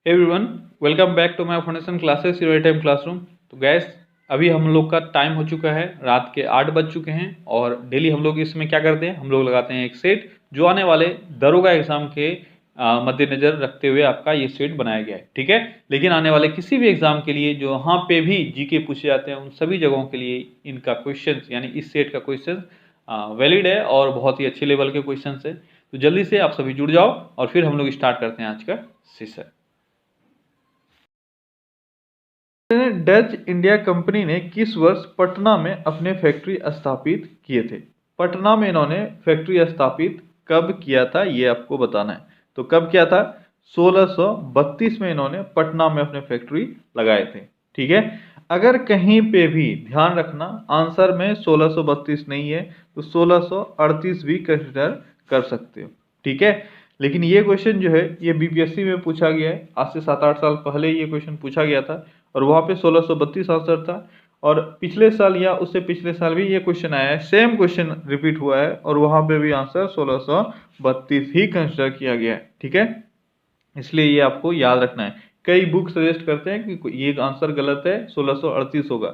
Everyone, welcome back to my foundation classes your time classroom. तो guys, अभी हम लोग का टाइम हो चुका है, रात के 8 बज चुके हैं और डेली हम लोग इसमें क्या करते हैं, हम लोग लगाते हैं एक सेट जो आने वाले दरोगा एग्जाम के मद्देनजर रखते हुए आपका ये सेट बनाया गया है। ठीक है, लेकिन आने वाले किसी भी एग्जाम के लिए जो यहाँ पे भी जीके पूछे जाते हैं उन सभी जगहों के लिए इनका क्वेश्चन यानी इस सेट का क्वेश्चन वैलिड है और बहुत ही अच्छे लेवल के क्वेश्चन है। तो जल्दी से आप सभी जुड़ जाओ और फिर हम लोग स्टार्ट करते हैं आज का सेशन। डच इंडिया कंपनी ने किस वर्ष पटना में अपने फैक्ट्री स्थापित किए थे? पटना में इन्होंने फैक्ट्री स्थापित कब किया था ये आपको बताना है। तो कब किया था? 1632 में इन्होंने पटना में अपने फैक्ट्री लगाए थे। ठीक है, अगर कहीं पे भी ध्यान रखना आंसर में 1632 नहीं है तो 1638 भी कंसिडर कर सकते हो। ठीक है, लेकिन ये क्वेश्चन जो है ये बीपीएससी में पूछा गया है, आज से 7-8 साल पहले ये क्वेश्चन पूछा गया था और वहाँ पे 1632 आंसर था। और पिछले साल या उससे पिछले साल भी ये क्वेश्चन आया है, सेम क्वेश्चन रिपीट हुआ है और वहाँ पे भी आंसर 1632 ही कंसिडर किया गया है। ठीक है, इसलिए ये आपको याद रखना है। कई बुक सजेस्ट करते हैं कि ये आंसर गलत है, 1638 होगा,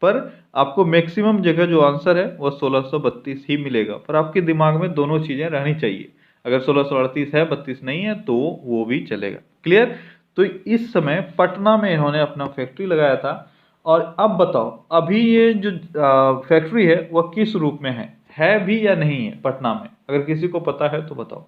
पर आपको मैक्सिमम जगह जो आंसर है वो 1632 ही मिलेगा। पर आपके दिमाग में दोनों चीज़ें रहनी चाहिए, अगर 1638 है 32 नहीं है तो वो भी चलेगा। क्लियर? तो इस समय पटना में इन्होंने अपना फैक्ट्री लगाया था। और अब बताओ, अभी ये जो फैक्ट्री है वह किस रूप में है भी या नहीं है पटना में? अगर किसी को पता है तो बताओ।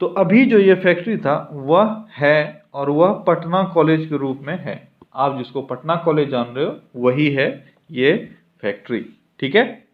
तो अभी जो ये फैक्ट्री था वह है और वह पटना कॉलेज के रूप में है। आप जिसको पटना कॉलेज जान रहे हो वही है ये फैक्ट्री। ठीक है,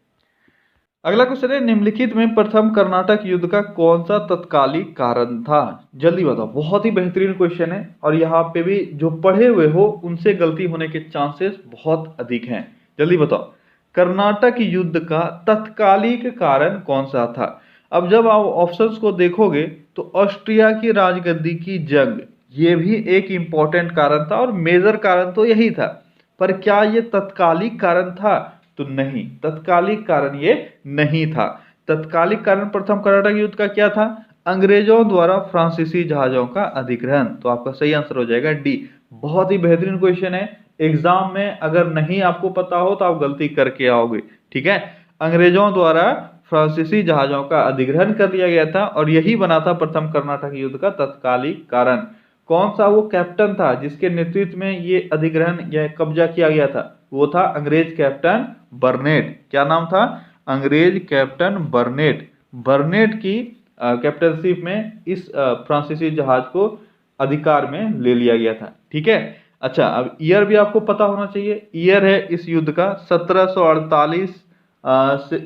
अगला क्वेश्चन है, निम्नलिखित में प्रथम कर्नाटक युद्ध का कौन सा तत्कालिक कारण था? जल्दी बताओ, बहुत ही बेहतरीन क्वेश्चन है और यहाँ पे भी जो पढ़े हुए हो उनसे गलती होने के चांसेस बहुत अधिक हैं। जल्दी बताओ, कर्नाटक युद्ध का तत्कालिक कारण कौन सा था? अब जब आप ऑप्शंस को देखोगे तो ऑस्ट्रिया की राजगद्दी की जंग ये भी एक इंपॉर्टेंट कारण था और मेजर कारण तो यही था, पर क्या ये तत्कालिक कारण था? तो नहीं, तत्कालिक कारण ये नहीं था। तत्कालिक कारण प्रथम कर्नाटक युद्ध का क्या था? अंग्रेजों द्वारा फ्रांसीसी जहाजों का अधिग्रहण। तो आपका सही आंसर हो जाएगा डी। बहुत ही बेहतरीन क्वेश्चन है, एग्जाम में अगर नहीं आपको पता हो तो आप गलती करके आओगे। ठीक है, अंग्रेजों द्वारा फ्रांसीसी जहाजों का अधिग्रहण कर लिया गया था और यही बना था प्रथम कर्नाटक युद्ध का तत्कालिक कारण। कौन सा वो कैप्टन था जिसके नेतृत्व में ये अधिग्रहण या कब्जा किया गया था? वो था अंग्रेज कैप्टन बर्नेट। क्या नाम था? अंग्रेज कैप्टन बर्नेट। बर्नेट की कैप्टनशिप में इस फ्रांसीसी जहाज को अधिकार में ले लिया गया था। ठीक है, अच्छा, अब ईयर भी आपको पता होना चाहिए। ईयर है इस युद्ध का 1748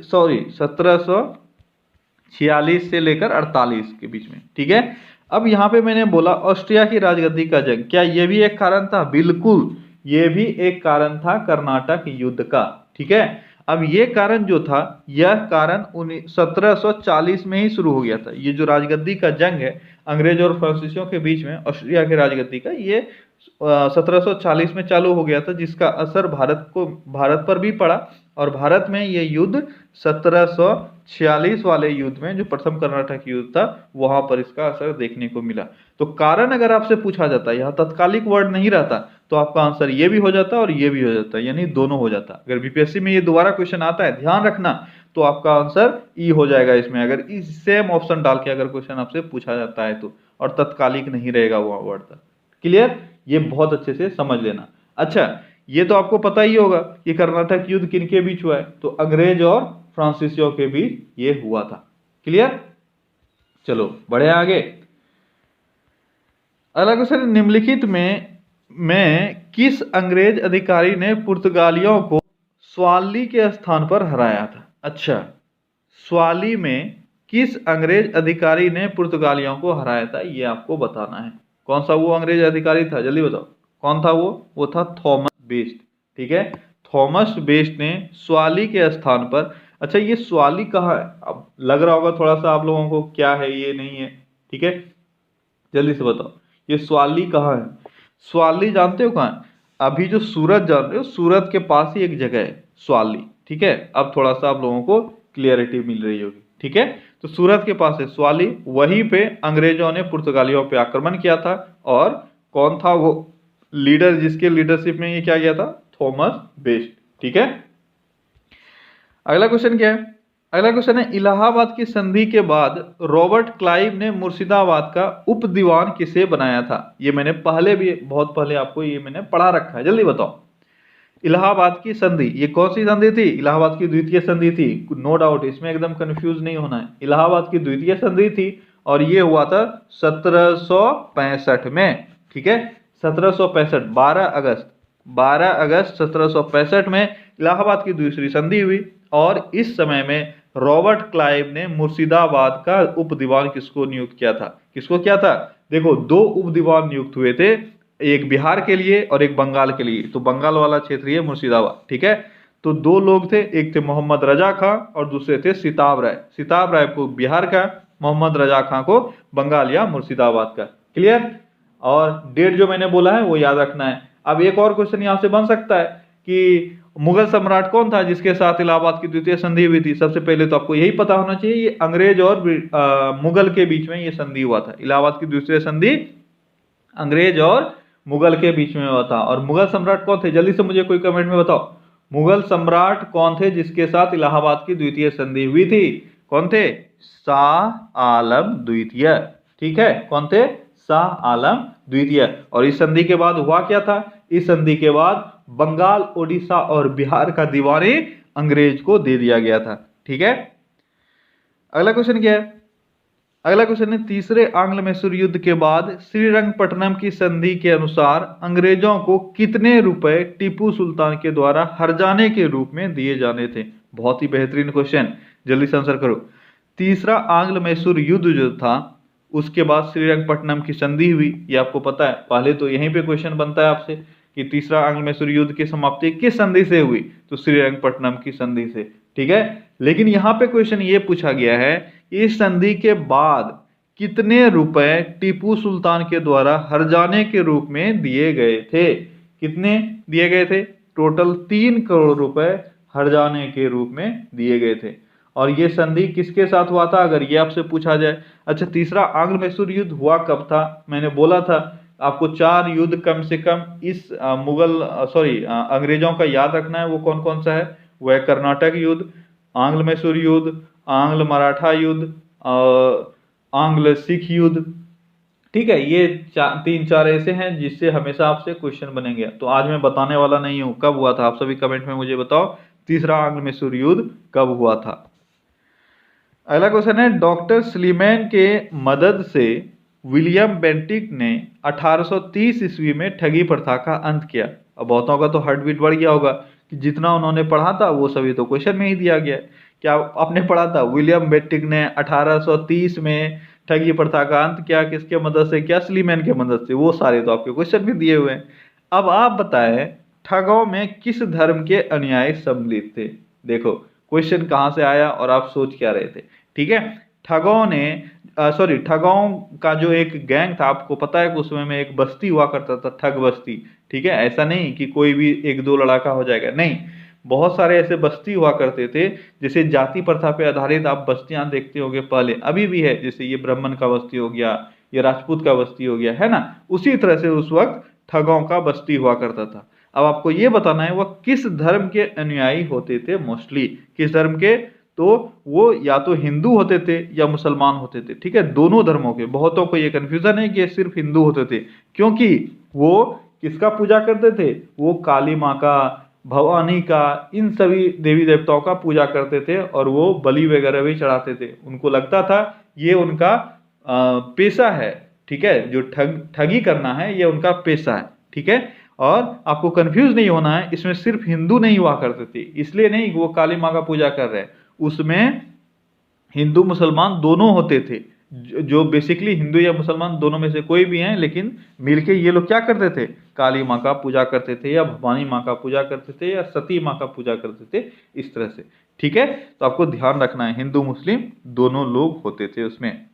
सॉरी 1746 से लेकर 48 के बीच में। ठीक है, अब यहाँ पे मैंने बोला ऑस्ट्रिया की राजगद्दी का जंग, क्या ये भी एक कारण था? बिल्कुल, ये भी एक कारण था कर्नाटक युद्ध का। ठीक है, अब ये कारण जो था यह कारण 1740 में ही शुरू हो गया था। ये जो राजगद्दी का जंग है अंग्रेज और फ्रांसीसियों के बीच में ऑस्ट्रिया की राजगद्दी का, ये 1740 में चालू हो गया था, जिसका असर भारत पर भी पड़ा और भारत में ये युद्ध 1746 वाले युद्ध में जो प्रथम कर्नाटक युद्ध था वहां पर इसका असर देखने को मिला। तो कारण अगर आपसे पूछा जाता, यहाँ तत्कालिक वर्ड नहीं रहता तो आपका आंसर ये भी हो जाता और ये भी हो जाता, यानी दोनों हो जाता। अगर बीपीएससी में ये दोबारा क्वेश्चन आता है, ध्यान रखना, तो आपका आंसर ई हो जाएगा इसमें, अगर इस सेम ऑप्शन डाल के अगर क्वेश्चन आपसे पूछा जाता है तो, और तत्कालिक नहीं रहेगा वो वर्ड था। क्लियर? ये बहुत अच्छे से समझ लेना। अच्छा, ये तो आपको पता ही होगा कि कर्नाटक युद्ध किनके बीच हुआ है, तो अंग्रेज और फ्रांसीसियों के बीच ये हुआ था। क्लियर? चलो बढ़े आगे। अगला क्वेश्चन, निम्नलिखित में किस अंग्रेज अधिकारी ने पुर्तगालियों को स्वाली के स्थान पर हराया था? अच्छा, स्वाली में किस अंग्रेज अधिकारी ने पुर्तगालियों को हराया था ये आपको बताना है। कौन सा वो अंग्रेज अधिकारी था? जल्दी बताओ, कौन था वो था थॉमस बेस्ट। ठीक है, थॉमस बेस्ट ने स्वाली के स्थान पर। अच्छा, ये स्वाली कहाँ है? अब लग रहा होगा थोड़ा सा आप लोगों को क्या है ये नहीं है। ठीक है, जल्दी से बताओ ये स्वाली कहाँ है? स्वाली जानते हो कहाँ है? अभी जो सूरत जान रहे हो, सूरत के पास ही एक जगह है स्वाली। ठीक है, अब थोड़ा सा आप लोगों को क्लियरिटी मिल रही होगी। ठीक है, तो सूरत के पास है स्वाली, वहीं पे अंग्रेजों ने पुर्तगालियों पे आक्रमण किया था। और कौन था वो लीडर जिसके लीडरशिप में ये क्या गया था? Thomas best. ठीक है, अगला क्वेश्चन क्या है? अगला क्वेश्चन है, इलाहाबाद की संधि के बाद रॉबर्ट क्लाइव ने मुर्शिदाबाद का उप दीवान किसे बनाया था? ये मैंने पहले भी बहुत पहले आपको ये मैंने पढ़ा रखा है, जल्दी बताओ। इलाहाबाद की संधि, ये कौन सी संधि थी? इलाहाबाद की द्वितीय संधि थी, नो डाउट, इसमें एकदम कंफ्यूज नहीं होना है। इलाहाबाद की द्वितीय संधि थी और ये हुआ था 1765 में। ठीक है, 1765, 12 अगस्त 1765 में इलाहाबाद की दूसरी संधि हुई। और इस समय में रॉबर्ट क्लाइव ने मुर्शिदाबाद का उप दीवान किसको नियुक्त किया था? किसको किया था? देखो, दो उप दीवान नियुक्त हुए थे, एक बिहार के लिए और एक बंगाल के लिए। तो बंगाल वाला क्षेत्र है मुर्शिदाबाद। ठीक है, तो दो लोग थे, एक थे मोहम्मद रजा खां और दूसरे थे सिताब राय। सिताब राय को बिहार का, मोहम्मद रजा खां को बंगाल या मुर्शिदाबाद का। क्लियर? और डेट जो मैंने बोला है वो याद रखना है। अब एक और क्वेश्चन यहां से बन सकता है कि मुगल सम्राट कौन था जिसके साथ इलाहाबाद की द्वितीय संधि हुई थी? सबसे पहले तो आपको यही पता होना चाहिए, ये अंग्रेज और मुगल के बीच में ये संधि हुआ था। इलाहाबाद की द्वितीय संधि अंग्रेज और मुगल के बीच में हुआ था। और मुगल सम्राट कौन थे? जल्दी से मुझे कोई कमेंट में बताओ, मुगल सम्राट कौन थे जिसके साथ इलाहाबाद की द्वितीय संधि हुई थी? कौन थे? शाह आलम द्वितीय। ठीक है, कौन थे? शाह आलम द्वितीय। और इस संधि के बाद हुआ क्या था? इस संधि के बाद बंगाल, ओडिशा और बिहार का दीवानी अंग्रेज को दे दिया गया था। ठीक है, अगला क्वेश्चन क्या है? अगला क्वेश्चन है, तीसरे आंग्ल मैसूर युद्ध के बाद श्रीरंगपट्टनम की संधि के अनुसार अंग्रेजों को कितने रुपए टीपू सुल्तान के द्वारा हर्जाने के रूप में दिए जाने थे? बहुत ही बेहतरीन क्वेश्चन, जल्दी से आंसर करो। तीसरा आंग्ल मैसूर युद्ध जो था उसके बाद श्रीरंगपट्टनम की संधि हुई, ये आपको पता है। पहले तो यहीं पे क्वेश्चन बनता है आपसे कि तीसरा आंग्ल मैसूर युद्ध की समाप्ति किस संधि से हुई? तो श्रीरंगपट्टनम की संधि से। ठीक है, लेकिन यहां पे क्वेश्चन ये पूछा गया है, इस संधि के बाद कितने रुपए टीपू सुल्तान के द्वारा हर्जाने के रूप में दिए गए थे? कितने दिए गए थे? टोटल 3 करोड़ रुपए हर्जाने के रूप में दिए गए थे। और ये संधि किसके साथ हुआ था अगर ये आपसे पूछा जाए? अच्छा, तीसरा आंग्ल मैसूर युद्ध हुआ कब था? मैंने बोला था आपको 4 युद्ध कम से कम इस अंग्रेजों का याद रखना है। वो कौन कौन सा है? वह कर्नाटक युद्ध, आंग्ल मैसूर युद्ध, आंग्ल मराठा युद्ध, आंग्ल सिख युद्ध। ठीक है, ये 3-4 ऐसे हैं जिससे हमेशा आपसे क्वेश्चन बनेंगे। तो आज मैं बताने वाला नहीं हूं कब हुआ था, आप सभी कमेंट में मुझे बताओ तीसरा आंग्ल मैसूर युद्ध कब हुआ था। अगला क्वेश्चन है, डॉक्टर स्लीमैन के मदद से विलियम बेंटिक ने 1830 ईस्वी में ठगी प्रथा का अंत किया। अब बहुतों का तो हार्ट बीट बढ़ गया होगा कि जितना उन्होंने पढ़ा था वो सभी तो क्वेश्चन में ही दिया गया है। क्या आपने पढ़ा था विलियम बेंटिक ने 1830 में ठगी प्रथा का अंत किया? किसके मदद से? क्या स्लीमैन के मदद से? वो सारे तो आपके क्वेश्चन भी दिए हुए हैं। अब आप बताएं, ठगों में किस धर्म के अनुयायी सम्मिलित थे? देखो क्वेश्चन कहां से आया और आप सोच क्या रहे थे। ठीक है, ठगों का जो एक गैंग था, आपको पता है कि उसमें में एक बस्ती हुआ करता था, ठग बस्ती। ठीक है, ऐसा नहीं कि कोई भी 1-2 लड़ाका हो जाएगा, नहीं, बहुत सारे ऐसे बस्ती हुआ करते थे। जैसे जाति प्रथा पे आधारित आप बस्तियां देखते होंगे पहले, अभी भी है, जैसे ये ब्राह्मण का बस्ती हो गया, ये राजपूत का बस्ती हो गया, है ना। उसी तरह से उस वक्त ठगों का बस्ती हुआ करता था। अब आपको ये बताना है वह किस धर्म के अनुयायी होते थे मोस्टली, किस धर्म के? तो वो या तो हिंदू होते थे या मुसलमान होते थे। ठीक है, दोनों धर्मों के। बहुतों को ये कंफ्यूजन है कि सिर्फ हिंदू होते थे, क्योंकि वो किसका पूजा करते थे? वो काली माँ का, भवानी का, इन सभी देवी देवताओं का पूजा करते थे और वो बलि वगैरह भी चढ़ाते थे। उनको लगता था ये उनका पेशा है। ठीक है, जो ठगी करना है ये उनका पेशा है। ठीक है, और आपको कंफ्यूज नहीं होना है, इसमें सिर्फ हिंदू नहीं हुआ करते थे, इसलिए नहीं वो काली माँ का पूजा कर रहे हैं, उसमें हिंदू मुसलमान दोनों होते थे। जो बेसिकली हिंदू या मुसलमान दोनों में से कोई भी हैं, लेकिन मिलके ये लोग क्या करते थे? काली माँ का पूजा करते थे या भवानी माँ का पूजा करते थे या सती माँ का पूजा करते थे, इस तरह से। ठीक है, तो आपको ध्यान रखना है हिंदू मुस्लिम दोनों लोग होते थे उसमें।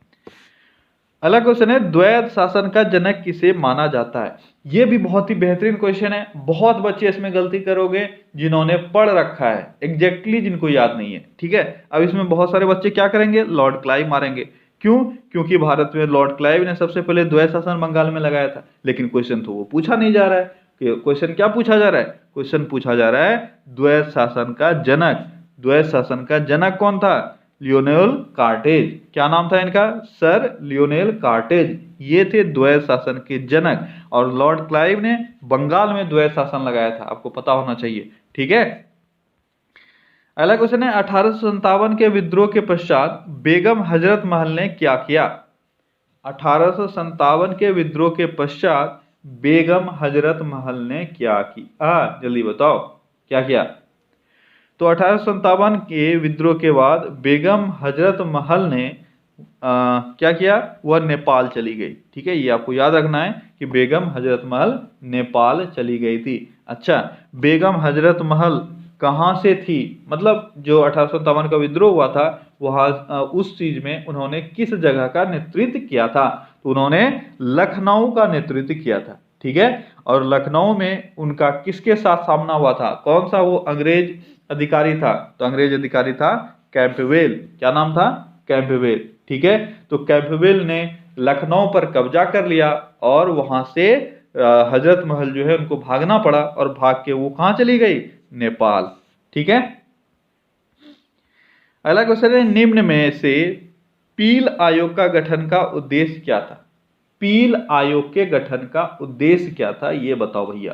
अगला क्वेश्चन है द्वैध शासन का जनक किसे माना जाता है। ये भी बहुत ही बेहतरीन क्वेश्चन है। बहुत बच्चे इसमें गलती करोगे जिन्होंने पढ़ रखा है, एग्जैक्टली जिनको याद नहीं है। ठीक है, अब इसमें बहुत सारे बच्चे क्या करेंगे, लॉर्ड क्लाइव मारेंगे। क्यों? क्योंकि भारत में लॉर्ड क्लाइव ने सबसे पहले द्वैध शासन बंगाल में लगाया था। लेकिन क्वेश्चन तो वो पूछा नहीं जा रहा है कि क्वेश्चन क्या पूछा जा रहा है। क्वेश्चन पूछा जा रहा है द्वैध शासन का जनक। द्वैध शासन का जनक कौन था? Lionel Curtis. क्या नाम था इनका? Sir Lionel Curtis. ये थे द्वैध शासन के जनक। और लॉर्ड क्लाइव ने बंगाल में द्वैध शासन लगाया था, आपको पता होना चाहिए। ठीक है, अगला क्वेश्चन है 1857 के विद्रोह के पश्चात बेगम हजरत महल ने क्या किया। 1857 के विद्रोह के पश्चात बेगम हजरत महल ने क्या किया, जल्दी बताओ क्या किया। तो 1857 के विद्रोह के बाद बेगम हजरत महल ने क्या किया, वह नेपाल चली गई। ठीक है, ये आपको याद रखना है कि बेगम हजरत महल नेपाल चली गई थी। अच्छा, बेगम हजरत महल कहाँ से थी, मतलब जो 1857 का विद्रोह हुआ था वहाँ उस चीज में उन्होंने किस जगह का नेतृत्व किया था? तो उन्होंने लखनऊ का नेतृत्व किया था। ठीक है, और लखनऊ में उनका किसके साथ सामना हुआ था? कौन सा वो अंग्रेज अधिकारी था? तो अंग्रेज अधिकारी था कैंपबेल। क्या नाम था? कैंपबेल। ठीक है, तो कैंपबेल ने लखनऊ पर कब्जा कर लिया और वहां से हजरत महल जो है उनको भागना पड़ा और भाग के वो कहां चली गई? नेपाल। ठीक है, अगला क्वेश्चन है निम्न में से पील आयोग का गठन का उद्देश्य क्या था? पील आयोग के गठन का उद्देश्य क्या था, ये बताओ भैया।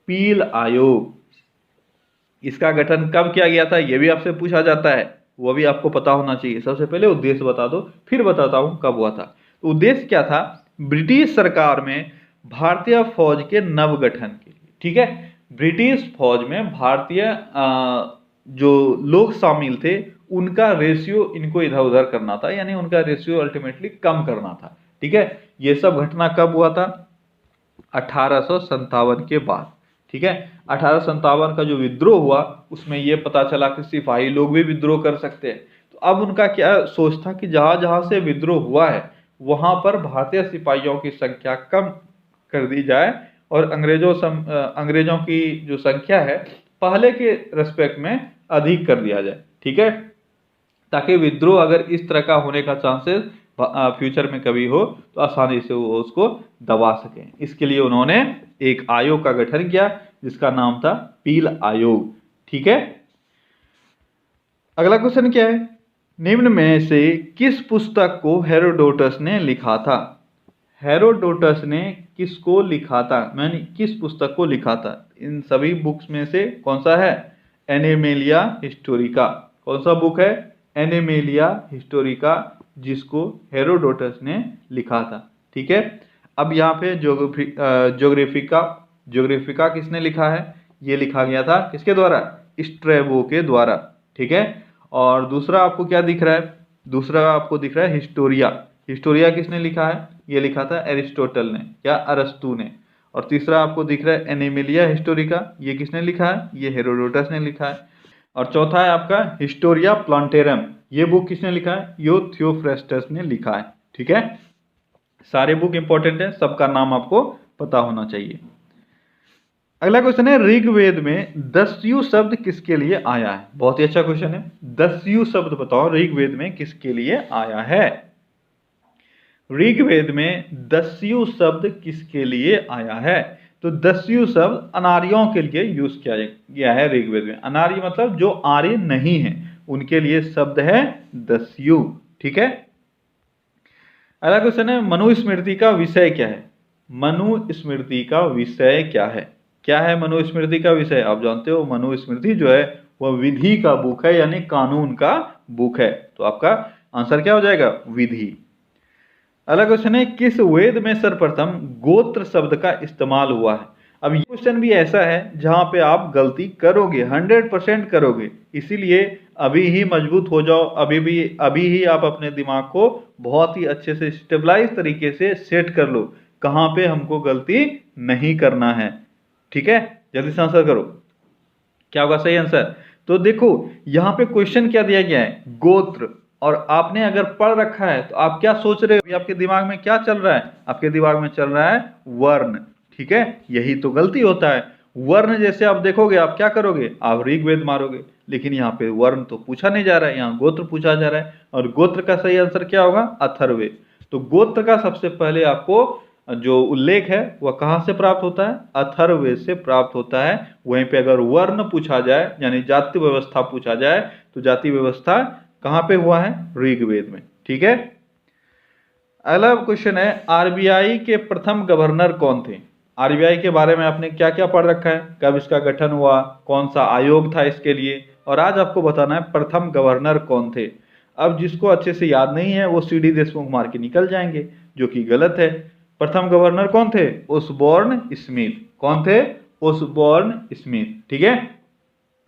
पील आयोग, इसका गठन कब किया गया था, यह भी आपसे पूछा जाता है, वो भी आपको पता होना चाहिए। सबसे पहले उद्देश्य बता दो, फिर बताता हूं कब हुआ था। तो उद्देश्य क्या था? ब्रिटिश सरकार में भारतीय फौज के नवगठन के लिए। ठीक है, ब्रिटिश फौज में भारतीय जो लोग शामिल थे उनका रेशियो इनको इधर उधर करना था, यानी उनका रेशियो अल्टीमेटली कम करना था। ठीक है, ये सब घटना कब हुआ था? 1857 के बाद। ठीक है, 1857 का जो विद्रोह हुआ उसमें यह पता चला कि सिपाही लोग भी विद्रोह कर सकते हैं। तो अब उनका क्या सोच था कि जहां जहां से विद्रोह हुआ है वहां पर भारतीय सिपाहियों की संख्या कम कर दी जाए और अंग्रेजों की जो संख्या है पहले के रेस्पेक्ट में अधिक कर दिया जाए। ठीक है, ताकि विद्रोह अगर इस तरह का होने का चांसेस फ्यूचर में कभी हो तो आसानी से वो उसको दबा सकें। इसके लिए उन्होंने एक आयोग का गठन किया जिसका नाम था पील आयोग। ठीक है, अगला क्वेश्चन क्या है? निम्न में से किस पुस्तक को हेरोडोटस ने लिखा था? हेरोडोटस ने किसको लिखा था, मैंने किस पुस्तक को लिखा था? इन सभी बुक्स में से कौन सा है? Animalia Historica. कौन सा बुक है? एनिमेलिया हिस्टोरिका, जिसको हेरोडोटस ने लिखा था। ठीक है, अब यहाँ पे ज्योग्राफिका किसने लिखा है? ये लिखा गया था किसके द्वारा? स्ट्रैबो के द्वारा। ठीक है, और दूसरा आपको क्या दिख रहा है? दूसरा आपको दिख रहा है हिस्टोरिया। हिस्टोरिया किसने लिखा है? ये लिखा था एरिस्टोटल ने या अरस्तु ने। और तीसरा आपको दिख रहा है एनिमेलिया हिस्टोरिका, ये किसने लिखा है? ये हेरोडोटस ने लिखा है। और चौथा है आपका हिस्टोरिया प्लांटेरम, ये बुक किसने लिखा है? यो थियोफ्रेस्टस ने लिखा है। ठीक है, सारे बुक इंपॉर्टेंट है, सबका नाम आपको पता होना चाहिए। अगला क्वेश्चन है ऋग्वेद में दस्यु शब्द किसके लिए आया है? बहुत ही अच्छा क्वेश्चन है। दस्यु शब्द बताओ ऋग्वेद में किसके लिए आया है? ऋग्वेद में दस्यु शब्द किसके लिए आया है? तो दस्यु शब्द अनार्यों के लिए यूज किया गया है ऋग्वेद में। अनार्य मतलब जो आर्य नहीं है उनके लिए शब्द है दस्यु। ठीक है, अगला क्वेश्चन है मनुस्मृति का विषय क्या है? मनुस्मृति का विषय क्या है? क्या है मनुस्मृति का विषय? आप जानते हो मनुस्मृति जो है वह विधि का बुक है, यानी कानून का बुक है। तो आपका आंसर क्या हो जाएगा? विधि। अगला क्वेश्चन है किस वेद में सर्वप्रथम गोत्र शब्द का इस्तेमाल हुआ है? अब ये क्वेश्चन भी ऐसा है जहां पे आप गलती करोगे, 100% करोगे, इसीलिए अभी ही मजबूत हो जाओ। अभी ही आप अपने दिमाग को बहुत ही अच्छे से स्टेबलाइज तरीके से सेट कर लो, कहां पे हमको गलती नहीं करना है। ठीक है, जल्दी से आंसर करो, क्या होगा सही आंसर? तो देखो यहाँ पे क्वेश्चन क्या दिया गया है? गोत्र। और आपने अगर पढ़ रखा है तो आप क्या सोच रहे हो, अभी आपके दिमाग में क्या चल रहा है, आपके दिमाग में चल रहा है वर्ण। ठीक है, यही तो गलती होता है। वर्ण जैसे आप देखोगे, आप क्या करोगे, आप ऋग्वेद मारोगे, लेकिन यहाँ पे वर्ण तो पूछा नहीं जा रहा है, यहाँ गोत्र पूछा जा रहा है। और गोत्र का सही आंसर क्या होगा, अथर्ववेद। तो गोत्र का सबसे पहले आपको जो उल्लेख है वह कहाँ से प्राप्त होता है, अथर्ववेद से प्राप्त होता है। वहीं पे अगर वर्ण पूछा जाए यानी जाति व्यवस्था पूछा जाए तो जाति व्यवस्था कहाँ पे हुआ है, ऋग्वेद में। ठीक है, अगला क्वेश्चन है, आरबीआई के प्रथम गवर्नर कौन थे। आरबीआई के बारे में आपने क्या क्या पढ़ रखा है, कब इसका गठन हुआ, कौन सा आयोग था इसके लिए, और आज आपको बताना है प्रथम गवर्नर कौन थे। अब जिसको अच्छे से याद नहीं है वो सीडी देशमुख मार के निकल जाएंगे, जो कि गलत है। प्रथम गवर्नर कौन थे, ओसबोर्न स्मिथ। कौन थे, ओसबोर्न स्मिथ। ठीक है,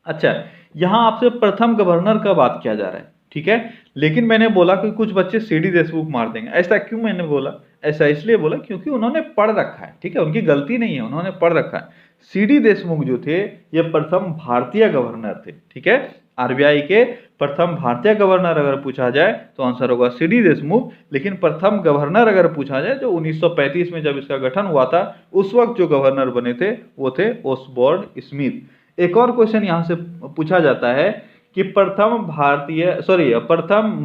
अच्छा यहां आपसे प्रथम गवर्नर का बात किया जा रहा है। ठीक है, लेकिन मैंने बोला कि कुछ बच्चे सीडी देशमुख मार देंगे। ऐसा क्यों मैंने बोला, ऐसा इसलिए बोला क्योंकि उन्होंने पढ़ रखा है। ठीक है, उनकी गलती नहीं है, उन्होंने पढ़ रखा है। सीडी देशमुख जो थे ये प्रथम भारतीय गवर्नर थे। ठीक है, आरबीआई के प्रथम भारतीय गवर्नर अगर पूछा जाए तो आंसर होगा सीडी देशमुख। लेकिन प्रथम गवर्नर अगर पूछा जाए जो 1935 में जब इसका गठन हुआ था, उस वक्त जो गवर्नर बने थे वो थे ओसबोर्न स्मिथ। एक और क्वेश्चन यहां से पूछा जाता है कि प्रथम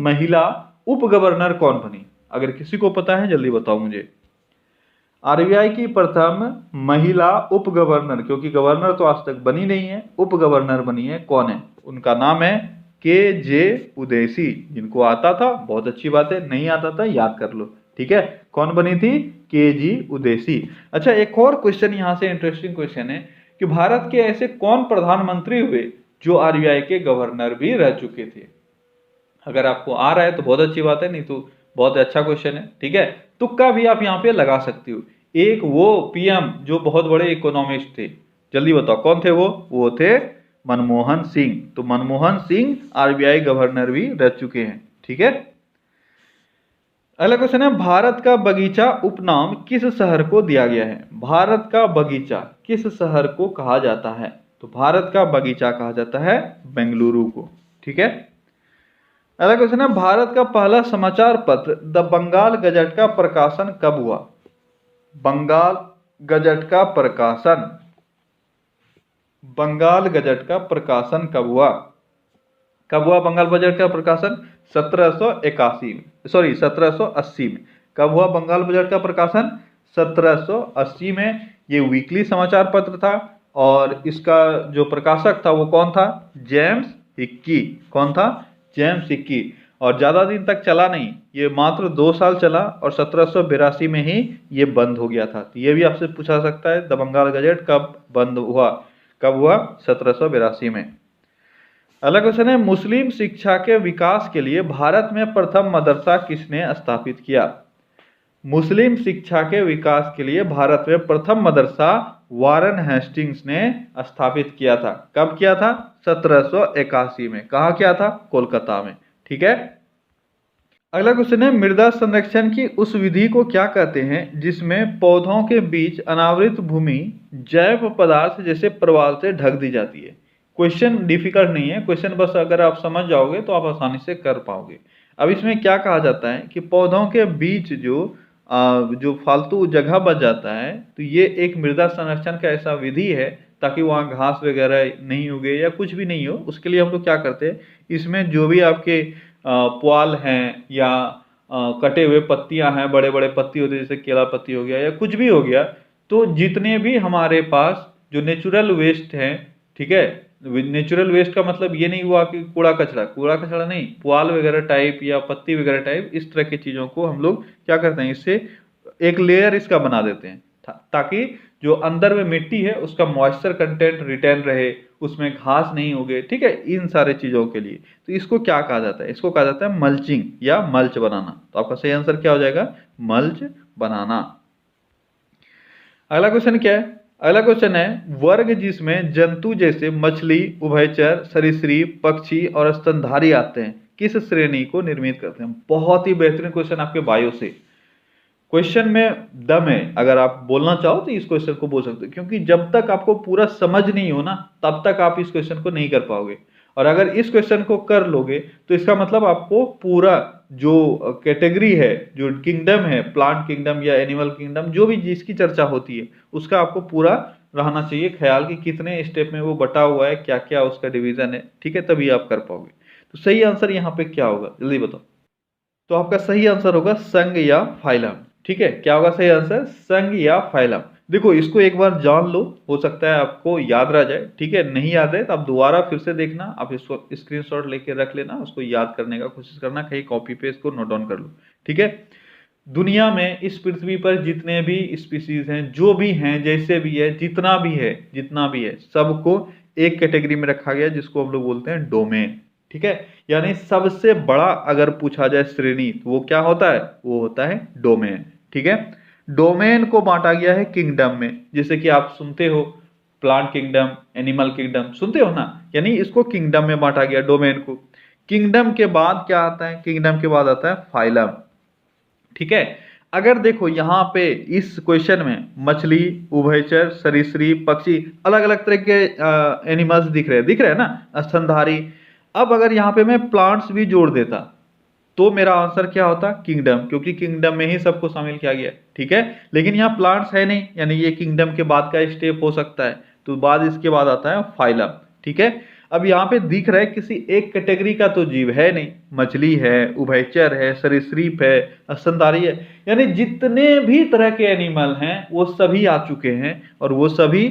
महिला उप गवर्नर कौन बनी। अगर किसी को पता है जल्दी बताओ मुझे। आरबीआई की प्रथम महिला उप गवर्नर, क्योंकि गवर्नर तो आज तक बनी नहीं है, उप गवर्नर बनी है, कौन है, उनका नाम है के.जे. उदैसी। जिनको आता था बहुत अच्छी बात है, नहीं आता था याद कर लो। ठीक है, कौन बनी थी, के.जी. उदैसी। अच्छा एक और क्वेश्चन यहां से इंटरेस्टिंग क्वेश्चन है कि भारत के ऐसे कौन प्रधानमंत्री हुए जो आरबीआई के गवर्नर भी रह चुके थे। अगर आपको आ रहा है तो बहुत अच्छी बात है, नहीं तो बहुत अच्छा क्वेश्चन है। ठीक है, तुक्का भी आप यहाँ पे लगा सकते हो। एक वो पीएम जो बहुत बड़े इकोनॉमिस्ट थे, जल्दी बताओ कौन थे वो थे मनमोहन सिंह। तो मनमोहन सिंह आरबीआई गवर्नर भी रह चुके हैं। ठीक है, अगला क्वेश्चन है, भारत का बगीचा उपनाम किस शहर को दिया गया है। भारत का बगीचा किस शहर को कहा जाता है, तो भारत का बगीचा कहा जाता है बेंगलुरु को। ठीक है, अगला क्वेश्चन है, भारत का पहला समाचार पत्र द बंगाल गजट का प्रकाशन कब हुआ। बंगाल गजट का प्रकाशन, बंगाल गजट का प्रकाशन कब हुआ, कब हुआ बंगाल बजट का प्रकाशन, 1781 में, सॉरी 1780 में। कब हुआ बंगाल बजट का प्रकाशन, 1780 में। ये वीकली समाचार पत्र था और इसका जो प्रकाशक था वो कौन था, जेम्स हिक्की। कौन था, जेम्स हिक्की। और ज्यादा दिन तक चला नहीं, ये मात्र 2 साल चला और 1782 में ही ये बंद हो गया था। तो ये भी आपसे पूछा सकता है, द बंगाल गजट कब बंद हुआ, कब हुआ, 1782 में। अगला क्वेश्चन है, मुस्लिम शिक्षा के विकास के लिए भारत में प्रथम मदरसा किसने स्थापित किया। मुस्लिम शिक्षा के विकास के लिए भारत में प्रथम मदरसा वारन हेस्टिंग्स ने स्थापित किया था। कब किया था, 1781 में। कहा किया था, कोलकाता में। ठीक है, अगला क्वेश्चन है, मृदा संरक्षण की उस विधि को क्या कहते हैं जिसमें पौधों के बीच अनावृत भूमि जैव पदार्थ जैसे प्रवाल से ढक दी जाती है। क्वेश्चन डिफिकल्ट नहीं है, क्वेश्चन बस अगर आप समझ जाओगे तो आप आसानी से कर पाओगे। अब इसमें क्या कहा जाता है कि पौधों के बीच जो फालतू जगह बच जाता है, तो ये एक मृदा संरक्षण का ऐसा विधि है ताकि वहाँ घास वगैरह नहीं उगे या कुछ भी नहीं हो। उसके लिए हम लोग क्या करते हैं, इसमें जो भी आपके पुआल हैं या कटे हुए पत्तियां हैं, बड़े बड़े पत्ती होते हैं जैसे केला पत्ती हो गया या कुछ भी हो गया, तो जितने भी हमारे पास जो नेचुरल वेस्ट हैं, ठीक है, नेचुरल वेस्ट का मतलब ये नहीं हुआ कि कूड़ा कचरा नहीं, पुआल वगैरह टाइप या पत्ती वगैरह टाइप, इस तरह की चीज़ों को हम लोग क्या करते हैं, इससे एक लेयर इसका बना देते हैं ताकि जो अंदर में मिट्टी है उसका मॉइस्चर कंटेंट रिटेन रहे, उसमें घास नहीं उगे। ठीक है, इन सारे चीज़ों के लिए तो इसको क्या कहा जाता है, इसको कहा जाता है मल्चिंग या मल्च बनाना। तो आपका सही आंसर क्या हो जाएगा, मल्च बनाना। अगला क्वेश्चन क्या है, अगला क्वेश्चन है, वर्ग जिसमें जंतु जैसे मछली, उभयचर, सरीसृप, पक्षी और स्तनधारी आते हैं किस श्रेणी को निर्मित करते हैं। बहुत ही बेहतरीन क्वेश्चन आपके बायो से, क्वेश्चन में दम है। अगर आप बोलना चाहो तो इस क्वेश्चन को बोल सकते हो, क्योंकि जब तक आपको पूरा समझ नहीं हो ना तब तक आप इस क्वेश्चन को नहीं कर पाओगे। और अगर इस क्वेश्चन को कर लोगे तो इसका मतलब आपको पूरा जो कैटेगरी है, जो किंगडम है, प्लांट किंगडम या एनिमल किंगडम, जो भी जिसकी चर्चा होती है उसका आपको पूरा रहना चाहिए ख्याल कि कितने स्टेप में वो बटा हुआ है, क्या क्या उसका डिवीजन है, ठीक है, तभी आप कर पाओगे। तो सही आंसर यहाँ पे क्या होगा, जल्दी बताओ। तो आपका सही आंसर होगा संघ या फाइलम। ठीक है, क्या होगा सही आंसर, संघ या फाइलम। देखो इसको एक बार जान लो, हो सकता है आपको याद रह जाए, ठीक है, नहीं याद है तो आप दोबारा फिर से देखना, आप इसको स्क्रीनशॉट लेके रख लेना, उसको याद करने का कोशिश करना, कहीं कॉपी पे इसको नोट डाउन कर लो। ठीक है, दुनिया में इस पृथ्वी पर जितने भी स्पीसीज हैं, जो भी हैं, जैसे भी है, जितना भी है सबको एक कैटेगरी में रखा गया जिसको हम लोग बोलते हैं डोमेन। ठीक है, यानी सबसे बड़ा अगर पूछा जाए श्रेणी तो वो क्या होता है, वो होता है डोमेन। ठीक है, डोमेन को बांटा गया है किंगडम में, जैसे कि आप सुनते हो प्लांट किंगडम, एनिमल किंगडम, सुनते हो ना, यानी इसको किंगडम में बांटा गया डोमेन को। किंगडम के बाद क्या आता है, किंगडम के बाद आता है फाइलम। ठीक है, अगर देखो यहाँ पे इस क्वेश्चन में मछली, उभयचर, सरीसृप, पक्षी, अलग अलग तरह के एनिमल्स दिख रहे हैं ना, स्तनधारी। अब अगर यहाँ पे मैं प्लांट्स भी जोड़ देता तो मेरा आंसर क्या होता, किंगडम, क्योंकि किंगडम में ही सबको शामिल किया गया। ठीक है, लेकिन यहाँ प्लांट्स है नहीं, यानी ये किंगडम के बाद का स्टेप हो सकता है, तो बाद इसके बाद आता है फाइलम। ठीक है, अब यहाँ पे दिख रहा है किसी एक कैटेगरी का तो जीव है नहीं, मछली है, उभयचर है, सरीसृप है, स्तनधारी है, यानी जितने भी तरह के एनिमल हैं वो सभी आ चुके हैं, और वो सभी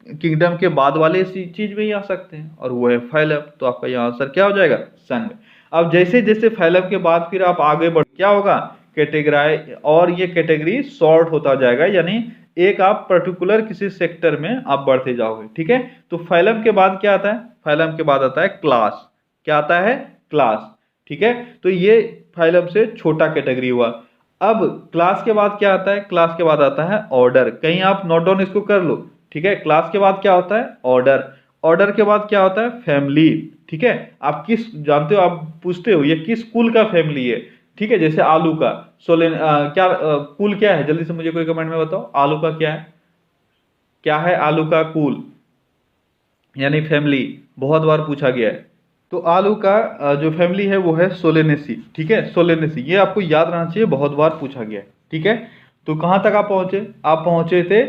किंगडम के बाद वाले इसी चीज में ही आ सकते हैं, और वो है फाइलम। तो आपका यहाँ आंसर क्या हो जाएगा, संघ। अब जैसे जैसे फाइलम के बाद फिर आप आगे बढ़, क्या होगा, कैटेगराइज, और ये कैटेगरी सॉर्ट होता जाएगा, यानी एक आप पर्टिकुलर किसी सेक्टर में आप बढ़ते जाओगे। ठीक है, तो फाइलम के बाद क्या आता है, फाइलम के बाद आता है क्लास। क्या आता है, क्लास। ठीक है, तो ये फाइलम से छोटा कैटेगरी हुआ। अब क्लास के बाद क्या आता है, क्लास के बाद आता है ऑर्डर। कहीं आप नोट डाउन इसको कर लो। ठीक है, क्लास के बाद क्या होता है, ऑर्डर। ऑर्डर के बाद क्या होता है, फैमिली। ठीक है, आप किस जानते हो, आप पूछते हो ये किस कुल का फैमिली है। ठीक है, जैसे आलू का क्या कुल क्या है, जल्दी से मुझे कोई कमेंट में बताओ, आलू का क्या है, क्या है आलू का कुल, यानी फैमिली, बहुत बार पूछा गया है। तो आलू का जो फैमिली है वो है सोलेनेसी। ठीक है, सोलेनेसी, ये आपको याद रहना चाहिए, बहुत बार पूछा गया है। ठीक है, तो कहाँ तक आप पहुंचे थे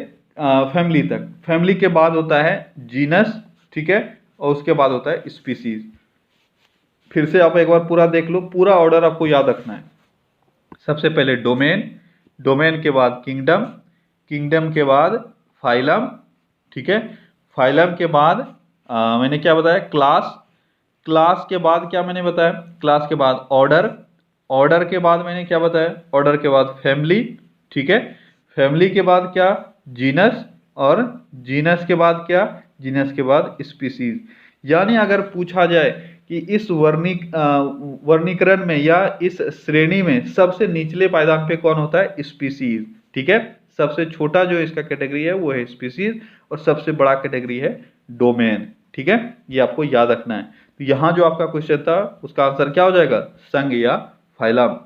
फैमिली तक। फैमिली के बाद होता है जीनस। ठीक है, और उसके बाद होता है स्पीसीज। फिर से आप एक बार पूरा देख लो, पूरा ऑर्डर आपको याद रखना है। सबसे पहले डोमेन, डोमेन के बाद किंगडम, किंगडम के बाद फाइलम। ठीक है, फाइलम के बाद मैंने क्या बताया, क्लास, क्लास के बाद क्या मैंने बताया, क्लास के बाद ऑर्डर, ऑर्डर के बाद मैंने क्या बताया, ऑर्डर के बाद फैमिली। ठीक है, फैमिली के बाद क्या, जीनस, और जीनस के बाद क्या, जीनस के बाद स्पीसीज। यानी अगर पूछा जाए कि इस वर्णीकरण में या इस श्रेणी में सबसे निचले पायदान पे कौन होता है, स्पीसीज। ठीक है, सबसे छोटा जो इसका कैटेगरी है वो है स्पीसीज, और सबसे बड़ा कैटेगरी है डोमेन। ठीक है, ये आपको याद रखना है। तो यहां जो आपका क्वेश्चन था उसका आंसर क्या हो जाएगा, संघ या फाइलम।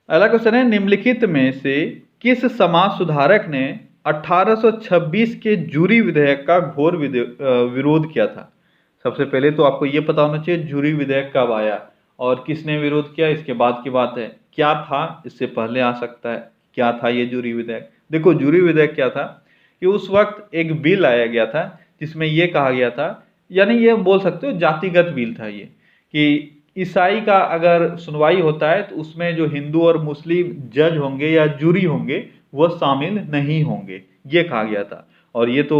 अगला क्वेश्चन है, निम्नलिखित में से किस समाज सुधारक ने 1826 के जूरी विधेयक का घोर विरोध किया था। सबसे पहले तो आपको यह पता होना चाहिए जूरी विधेयक कब आया और किसने विरोध किया, इसके बाद की बात है। क्या था, इससे पहले आ सकता है, क्या था ये जूरी विधेयक। देखो जूरी विधेयक क्या था कि उस वक्त एक बिल लाया गया था जिसमें यह कहा गया था, यानी ये बोल सकते हो जातिगत बिल था ये, कि ईसाई का अगर सुनवाई होता है तो उसमें जो हिंदू और मुस्लिम जज होंगे या जूरी होंगे वो शामिल नहीं होंगे, ये कहा गया था। और ये तो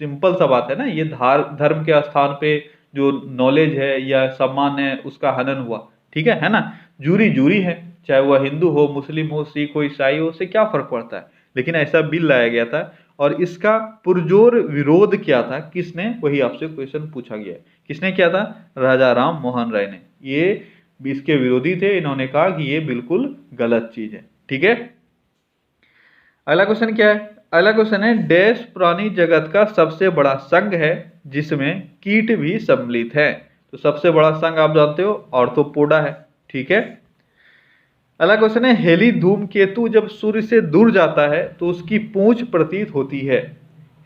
सिंपल सा बात है ना, ये धर्म के स्थान पे जो नॉलेज है या सम्मान है उसका हनन हुआ। ठीक है ना, जूरी जूरी है, चाहे वह हिंदू हो, मुस्लिम हो, सिख हो, ईसाई हो, उससे क्या फर्क पड़ता है। लेकिन ऐसा बिल लाया गया था और इसका पुरजोर विरोध किया था किसने, वही आपसे क्वेश्चन पूछा गया है, किसने किया था, राजा राम मोहन राय ने। ये इसके विरोधी थे, इन्होंने कहा कि ये बिल्कुल गलत चीज है। ठीक है, अगला क्वेश्चन क्या है, अगला क्वेश्चन है, डैश प्राणी जगत का सबसे बड़ा संघ है जिसमें कीट भी सम्मिलित है। तो सबसे बड़ा संघ आप जानते हो ऑर्थोपोडा है। ठीक है, अगला क्वेश्चन है, हेली धूमकेतु जब सूर्य से दूर जाता है तो उसकी पूंछ प्रतीत होती है।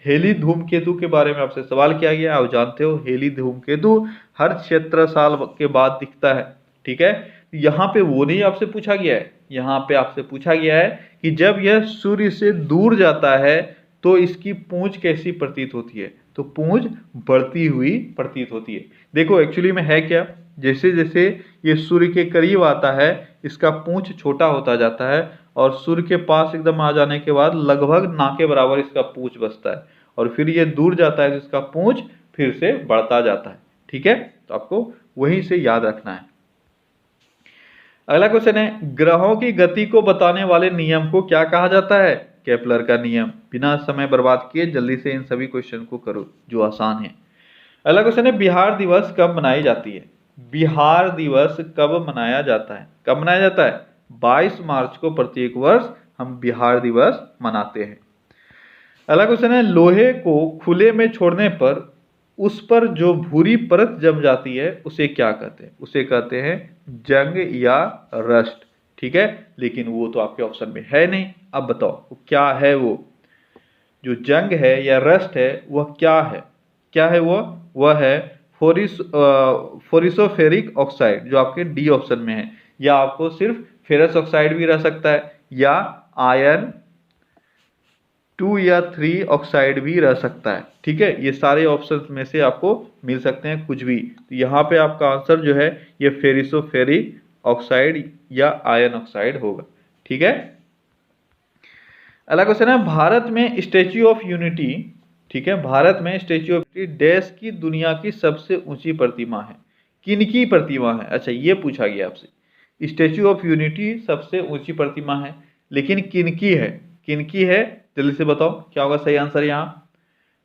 हेली धूमकेतु के बारे में आपसे सवाल किया गया, आप जानते हो हेली धूमकेतु हर 76 साल के बाद दिखता है। ठीक है, यहाँ पे वो नहीं आपसे पूछा गया है, यहाँ पे आपसे पूछा गया है कि जब यह सूर्य से दूर जाता है तो इसकी पूंछ कैसी प्रतीत होती है, तो पूंछ बढ़ती हुई प्रतीत होती है। देखो एक्चुअली में है क्या, जैसे जैसे ये सूर्य के करीब आता है इसका पूंछ छोटा होता जाता है और सूर्य के पास एकदम आ जाने के बाद लगभग ना के बराबर इसका पूंछ बचता है और फिर ये दूर जाता है तो इसका पूंछ फिर से बढ़ता जाता है। ठीक है, तो आपको वहीं से याद रखना है। अगला क्वेश्चन है, ग्रहों की गति को बताने वाले नियम को क्या कहा जाता है? केपलर का नियम। बिना समय बर्बाद किए जल्दी से इन सभी क्वेश्चन को करो जो आसान है। अगला क्वेश्चन है, बिहार दिवस कब मनाई जाती है? बिहार दिवस कब मनाया जाता है? कब मनाया जाता है? 22 मार्च को प्रत्येक वर्ष हम बिहार दिवस मनाते हैं। अगला क्वेश्चन है, लोहे को खुले में छोड़ने पर उस पर जो भूरी परत जम जाती है उसे क्या कहते हैं? उसे कहते हैं जंग या रस्ट। ठीक है, लेकिन वो तो आपके ऑप्शन में है नहीं। अब बताओ वो क्या है? वो जो जंग है या रस्ट है वह क्या है? क्या है वो? वह है फोरिसोफेरिक ऑक्साइड, जो आपके डी ऑप्शन में है। या आपको सिर्फ फेरस ऑक्साइड भी रह सकता है या आयरन 2 या 3 ऑक्साइड भी रह सकता है। ठीक है, ये सारे ऑप्शंस में से आपको मिल सकते हैं कुछ भी। तो यहाँ पे आपका आंसर जो है ये फेरिसोफेरिक ऑक्साइड या आयरन ऑक्साइड होगा। ठीक है, अगला क्वेश्चन है, भारत में स्टैच्यू ऑफ यूनिटी, ठीक है, भारत में स्टैच्यू ऑफ यूनिटी देश की दुनिया की सबसे ऊंची प्रतिमा है। किनकी प्रतिमा है? अच्छा, ये पूछा गया आपसे। स्टैच्यू ऑफ यूनिटी सबसे ऊंची प्रतिमा है, लेकिन किनकी है? किनकी है जल्दी से बताओ, क्या होगा सही आंसर? यहाँ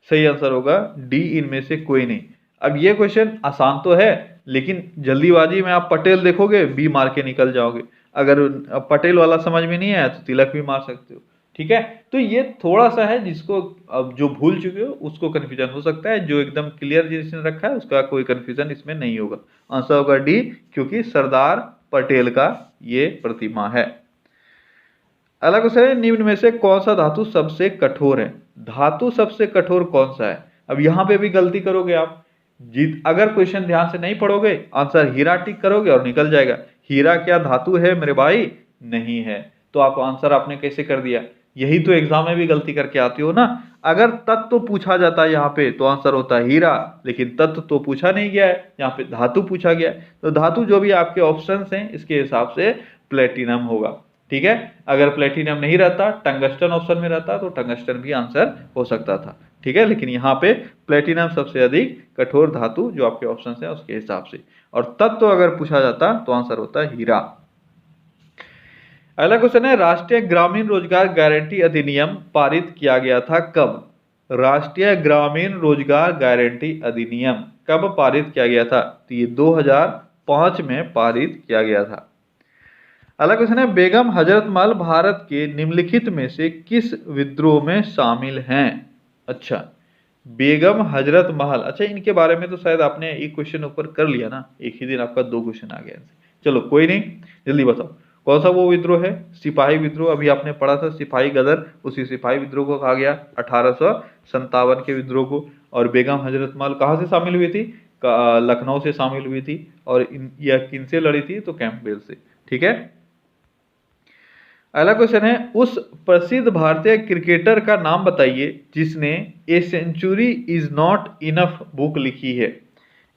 सही आंसर होगा डी, इनमें से कोई नहीं। अब ये क्वेश्चन आसान तो है, लेकिन जल्दीबाजी में आप पटेल देखोगे बी मार के निकल जाओगे। अगर पटेल वाला समझ में नहीं आया तो तिलक भी मार सकते हो। ठीक है, तो ये थोड़ा सा है जिसको अब जो भूल चुके हो उसको कंफ्यूजन हो सकता है, जो एकदम क्लियर जिसने रखा है उसका कोई कंफ्यूजन इसमें नहीं होगा। आंसर होगा डी, क्योंकि सरदार पटेल का ये प्रतिमा है। अगला क्वेश्चन है, निम्न में से कौन सा धातु सबसे कठोर है? धातु सबसे कठोर कौन सा है? अब यहाँ पे भी गलती करोगे आप, अगर क्वेश्चन ध्यान से नहीं पढ़ोगे आंसर हीरा टिक करोगे और निकल जाएगा। हीरा क्या धातु है मेरे भाई? नहीं है। तो आप आंसर आपने कैसे कर दिया? यही तो एग्जाम में भी गलती करके आती हो ना। अगर तत्व तो पूछा जाता है यहाँ पे तो आंसर होता है हीरा, लेकिन तत्व तो पूछा नहीं गया है, यहाँ पे धातु पूछा गया है। तो धातु जो भी आपके ऑप्शन हैं इसके हिसाब से प्लेटिनम होगा। ठीक है, अगर प्लेटिनम नहीं रहता, टंगस्टन ऑप्शन में रहता तो टंगस्टन भी आंसर हो सकता था। ठीक है, लेकिन यहाँ पे प्लेटिनम सबसे अधिक कठोर धातु जो आपके ऑप्शन है उसके हिसाब से, और तत्व अगर पूछा जाता तो आंसर होता है हीरा। अगला क्वेश्चन है, राष्ट्रीय ग्रामीण रोजगार गारंटी अधिनियम पारित किया गया था कब? राष्ट्रीय ग्रामीण रोजगार गारंटी अधिनियम कब पारित किया गया था? तो ये 2005 में पारित किया गया था। अगला क्वेश्चन है, बेगम हजरत महल भारत के निम्नलिखित में से किस विद्रोह में शामिल हैं? अच्छा, बेगम हजरत महल, अच्छा इनके बारे में तो शायद आपने एक क्वेश्चन ऊपर कर लिया ना, एक ही दिन आपका 2 क्वेश्चन आ गया। चलो कोई नहीं, जल्दी बताओ कौन सा वो विद्रोह है? सिपाही विद्रोह, अभी आपने पढ़ा था सिपाही गदर, उसी सिपाही विद्रोह को कहा गया 1857 के विद्रोह को। और बेगम हजरत महल कहाँ से शामिल हुई थी? लखनऊ से शामिल हुई थी। और यह किन से लड़ी थी? तो कैंपबेल से। ठीक है, अगला क्वेश्चन है, उस प्रसिद्ध भारतीय क्रिकेटर का नाम बताइए जिसने a sanctuary is not enough book लिखी है।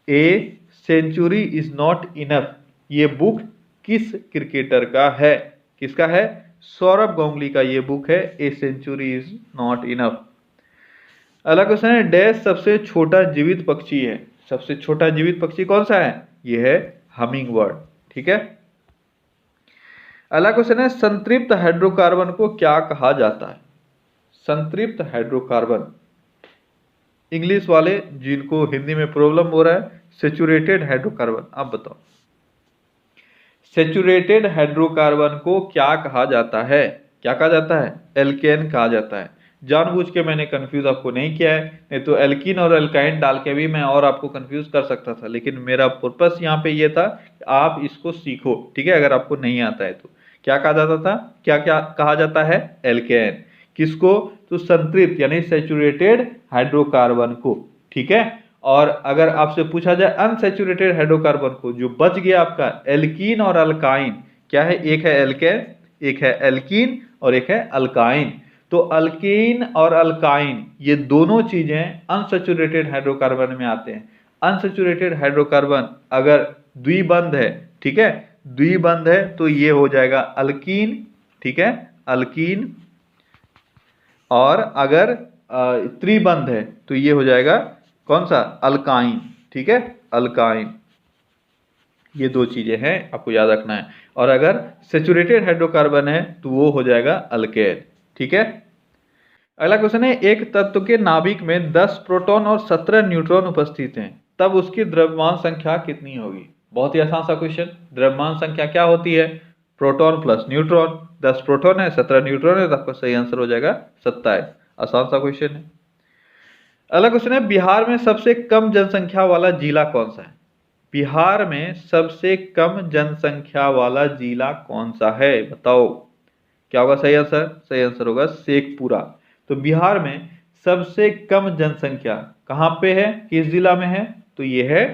ए सेंचुरी इज नॉट इनफ, ये बुक किस क्रिकेटर का है? किसका है? सौरभ गांगुली का ये बुक है, ए सेंचुरी इज नॉट इनफ। अगला क्वेश्चन है, डैश सबसे छोटा जीवित पक्षी है। सबसे छोटा जीवित पक्षी कौन सा है? ये है हमिंग बर्ड। ठीक है, अगला क्वेश्चन है, संतृप्त हाइड्रोकार्बन को क्या कहा जाता है? संतृप्त हाइड्रोकार्बन, इंग्लिश वाले जिनको हिंदी में प्रॉब्लम हो रहा है, सेचुरेटेड हाइड्रोकार्बन। आप बताओ सेचुरेटेड हाइड्रोकार्बन को क्या कहा जाता है? क्या कहा जाता है? एल्केन कहा जाता है। जानबूझ के मैंने कंफ्यूज आपको नहीं किया है, नहीं तो एल्कीन और एल्काइन डाल के भी मैं और आपको कंफ्यूज कर सकता था, लेकिन मेरा पर्पस यहाँ पे ये था कि आप इसको सीखो। ठीक है, अगर आपको नहीं आता है तो क्या कहा जाता था? क्या क्या कहा जाता है? एल्केन। किसको? तो संतृप्त यानी सैचुरेटेड हाइड्रोकार्बन को, ठीक है। और अगर आपसे पूछा जाए अनसैचुरेटेड हाइड्रोकार्बन को, जो बच गया आपका एल्कीन और अल्काइन, क्या है? एक है एल्केन, एक है एल्कीन और एक है अल्काइन। तो अल्कीन और अल्काइन ये दोनों चीजें अनसैचुरेटेड हाइड्रोकार्बन में आते हैं। अनसैचुरेटेड हाइड्रोकार्बन अगर द्विबंध है, ठीक है, द्विबंध है तो ये हो जाएगा अल्कीन, ठीक है, अल्कीन। और अगर त्रिबंध है तो ये हो जाएगा कौन सा? अल्काइन, ठीक है, अल्काइन। ये दो चीजें हैं, आपको याद रखना है। और अगर सैचुरेटेड हाइड्रोकार्बन है तो वो हो जाएगा अल्केन, ठीक है। अगला क्वेश्चन है, एक तत्व के नाभिक में 10 प्रोटॉन और 17 न्यूट्रॉन उपस्थित हैं, तब उसकी द्रव्यमान संख्या कितनी होगी? बहुत ही आसान सा क्वेश्चन। द्रव्यमान संख्या क्या होती है? Proton plus neutron. 10 प्रोटॉन है, 17 न्यूट्रॉन है, तो आपका सही आंसर हो जाएगा 27। आसान सा क्वेश्चन है। अगला क्वेश्चन है, बिहार में सबसे कम जनसंख्या वाला जिला कौन सा है? बिहार में सबसे कम जनसंख्या वाला जिला कौन सा है? बताओ क्या होगा सही आंसर? सही आंसर होगा शेखपुरा। तो बिहार में सबसे कम जनसंख्या कहां पे है, किस जिला में है? तो ये है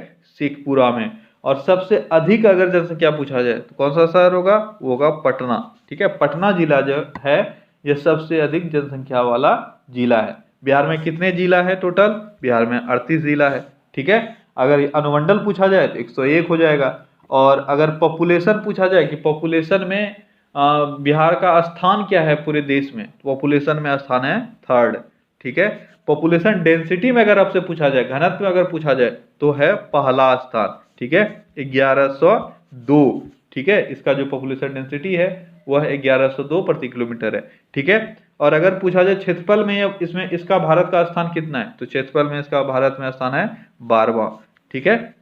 शेखपुरा में। और सबसे अधिक अगर जनसंख्या पूछा जाए तो कौन सा शहर होगा? वो होगा पटना, ठीक है। पटना जिला जो है ये सबसे अधिक जनसंख्या वाला जिला है। बिहार में कितने जिला है टोटल? बिहार में 38 जिला है, ठीक है। अगर अनुमंडल पूछा जाए तो 101 हो जाएगा। और अगर पॉपुलेशन पूछा जाए कि पॉपुलेशन में बिहार का स्थान क्या है पूरे देश में, तो पॉपुलेशन में स्थान है 3rd, ठीक है। पॉपुलेशन डेंसिटी में अगर आपसे पूछा जाए, घनत्व में अगर पूछा जाए तो है पहला स्थान, ठीक है, 1102, ठीक है। इसका जो पॉपुलेशन डेंसिटी है वह 1102 प्रति किलोमीटर है, ठीक है। और अगर पूछा जाए क्षेत्रफल में इसमें इसका भारत का स्थान कितना है, तो क्षेत्रफल में इसका भारत में स्थान है 12वां, ठीक है।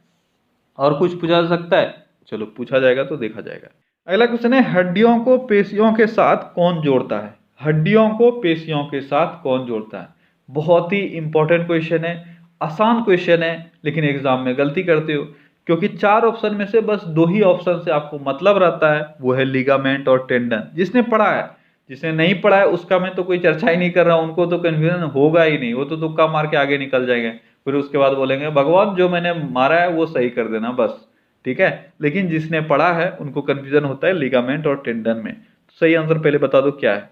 और कुछ पूछा जा सकता है? चलो पूछा जाएगा तो देखा जाएगा। अगला क्वेश्चन है, हड्डियों को पेशियों के साथ कौन जोड़ता है? हड्डियों को पेशियों के साथ कौन जोड़ता है? बहुत ही इंपॉर्टेंट क्वेश्चन है, आसान क्वेश्चन है, लेकिन एग्जाम में गलती करते हो, क्योंकि 4 ऑप्शन में से बस 2 ही ऑप्शन से आपको मतलब रहता है, वो है लिगामेंट और टेंडन। जिसने पढ़ा है, जिसने नहीं पढ़ा है उसका मैं तो कोई चर्चा ही नहीं कर रहा हूं, उनको तो कंफ्यूजन होगा ही नहीं, वो तो तुक्का मार के आगे निकल जाएंगे, फिर उसके बाद बोलेंगे भगवान जो मैंने मारा है वो सही कर देना बस, ठीक है। लेकिन जिसने पढ़ा है उनको कंफ्यूजन होता है लिगामेंट और टेंडन में। तो सही आंसर पहले बता दो क्या है?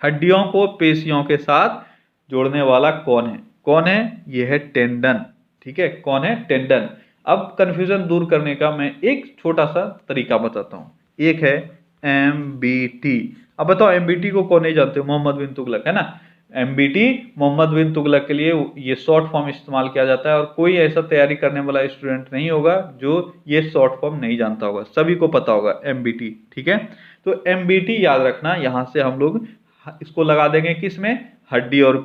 हड्डियों को पेशियों के साथ जोड़ने वाला कौन है? कौन है? ये है टेंडन, ठीक है। कौन है? टेंडन। अब कंफ्यूजन दूर करने का मैं एक छोटा सा तरीका बताता हूं। एक है एमबीटी। अब बताओ एमबीटी को कौन नहीं जानते? मोहम्मद बिन तुगलक, है ना। एमबीटी मोहम्मद बिन तुगलक के लिए ये शॉर्ट फॉर्म इस्तेमाल किया जाता है, और कोई ऐसा तैयारी करने वाला स्टूडेंट नहीं होगा जो ये शॉर्ट फॉर्म नहीं जानता होगा, सभी को पता होगा एमबीटी, ठीक है। तो एमबीटी याद रखना, यहां से हम लोग इसको लगा देंगे किस में? हड्डी और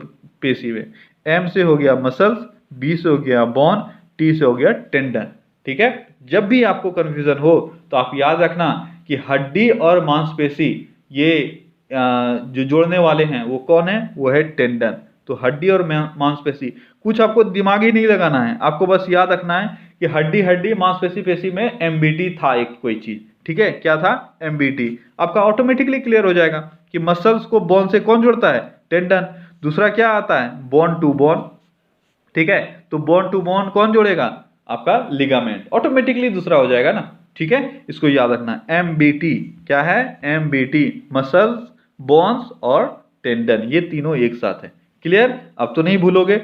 पेशी में। एम से हो गया मसल्स, बी से हो गया बोन, टी से हो गया टेंडन, ठीक है। जब भी आपको कंफ्यूजन हो तो आप याद रखना कि हड्डी और मांसपेशी ये जो जोड़ने वाले हैं वो कौन है? वो है टेंडन। तो हड्डी और मांसपेशी, कुछ आपको दिमाग ही नहीं लगाना है, आपको बस याद रखना है कि हड्डी हड्डी मांसपेशी पेशी में एमबीटी था एक कोई चीज, ठीक है। क्या था? एमबीटी। आपका ऑटोमेटिकली क्लियर हो जाएगा कि मसल्स को बोन से कौन जोड़ता है? टेंडन। दूसरा क्या आता है? बोन टू बोन, ठीक है। तो बोन टू बोन कौन जोड़ेगा? आपका लिगामेंट। ऑटोमेटिकली दूसरा हो जाएगा ना, ठीक है। इसको याद रखना, एमबीटी क्या है? एमबीटी मसल्स, बोन्स और टेंडन, ये तीनों एक साथ है। क्लियर? अब तो नहीं भूलोगे।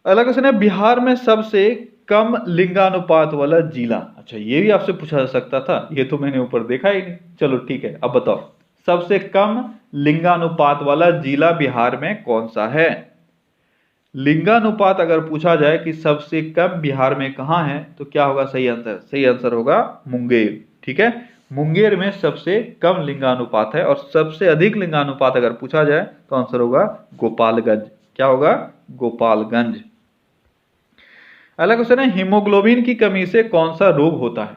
अगला क्वेश्चन है, बिहार में सबसे कम लिंगानुपात वाला जिला। अच्छा, ये भी आपसे पूछा जा सकता था, ये तो मैंने ऊपर देखा ही नहीं। चलो ठीक है, अब बताओ सबसे कम लिंगानुपात वाला जिला बिहार में कौन सा है? लिंगानुपात अगर पूछा जाए कि सबसे कम बिहार में कहां है, तो क्या होगा सही आंसर? सही आंसर होगा मुंगेर, ठीक है। मुंगेर में सबसे कम लिंगानुपात है। और सबसे अधिक लिंगानुपात अगर पूछा जाए तो आंसर होगा गोपालगंज। क्या होगा? गोपालगंज। अगला क्वेश्चन है, हीमोग्लोबिन की कमी से कौन सा रोग होता है?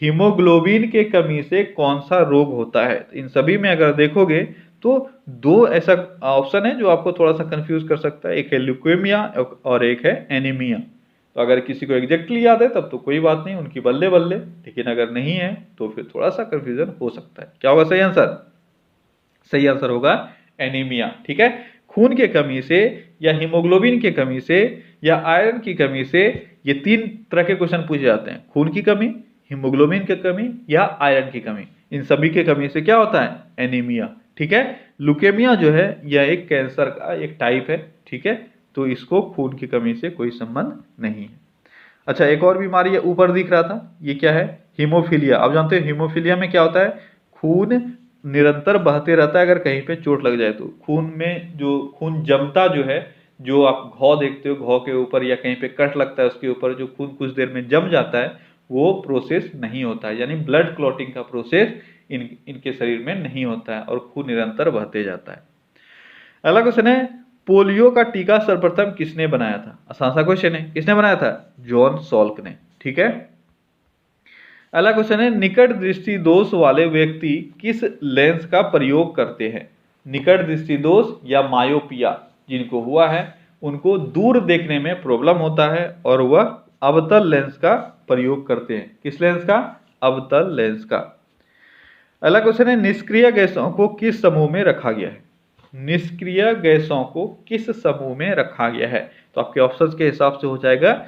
हीमोग्लोबिन के कमी से कौन सा रोग होता है? इन सभी में अगर देखोगे तो 2 ऐसा ऑप्शन है जो आपको थोड़ा सा कंफ्यूज कर सकता है, एक है ल्यूकेमिया और एक है एनीमिया। तो अगर किसी को एग्जैक्टली याद है तब तो कोई बात नहीं, उनकी बल्ले बल्ले, लेकिन अगर नहीं है तो फिर थोड़ा सा कंफ्यूजन हो सकता है। क्या होगा सही आंसर? सही आंसर होगा एनीमिया। ठीक है, खून के कमी से या हीमोग्लोबिन की कमी से या आयरन की कमी से, ये 3 तरह के क्वेश्चन पूछे जाते हैं। खून की कमी, हीमोग्लोबिन की कमी या आयरन की कमी, इन सभी के कमी से क्या होता है? एनीमिया। ठीक है, लुकेमिया जो है यह एक कैंसर का एक टाइप है। ठीक है, तो इसको खून की कमी से कोई संबंध नहीं है। अच्छा, एक और बीमारी है, ऊपर दिख रहा था, ये क्या है? हीमोफीलिया। आप जानते हो हीमोफीलिया में क्या होता है? खून निरंतर बहते रहता है, अगर कहीं पे चोट लग जाए तो खून में जो खून जमता जो है, जो आप घाव देखते हो, घाव के ऊपर या कहीं पे कट लगता है उसके ऊपर जो खून कुछ देर में जम जाता है, वो प्रोसेस नहीं होता है, यानी ब्लड क्लॉटिंग का प्रोसेस इनके शरीर में नहीं होता है और खून निरंतर बहते जाता है। अगला क्वेश्चन है, पोलियो का टीका सर्वप्रथम किसने बनाया था? आसान सा क्वेश्चन है, किसने बनाया था? जॉन सॉल्क ने। ठीक है, अगला क्वेश्चन है, निकट दृष्टि दोष वाले व्यक्ति किस लेंस का प्रयोग करते हैं? निकट दृष्टि दोष या मायोपिया जिनको हुआ है, उनको दूर देखने में प्रॉब्लम होता है और वह अवतल लेंस का प्रयोग करते हैं। किस लेंस का? अवतल लेंस का। अगला क्वेश्चन है, निष्क्रिय गैसों को किस समूह में रखा गया है? निष्क्रिय गैसों को किस समूह में रखा गया है? तो आपके ऑप्शंस के हिसाब से हो जाएगा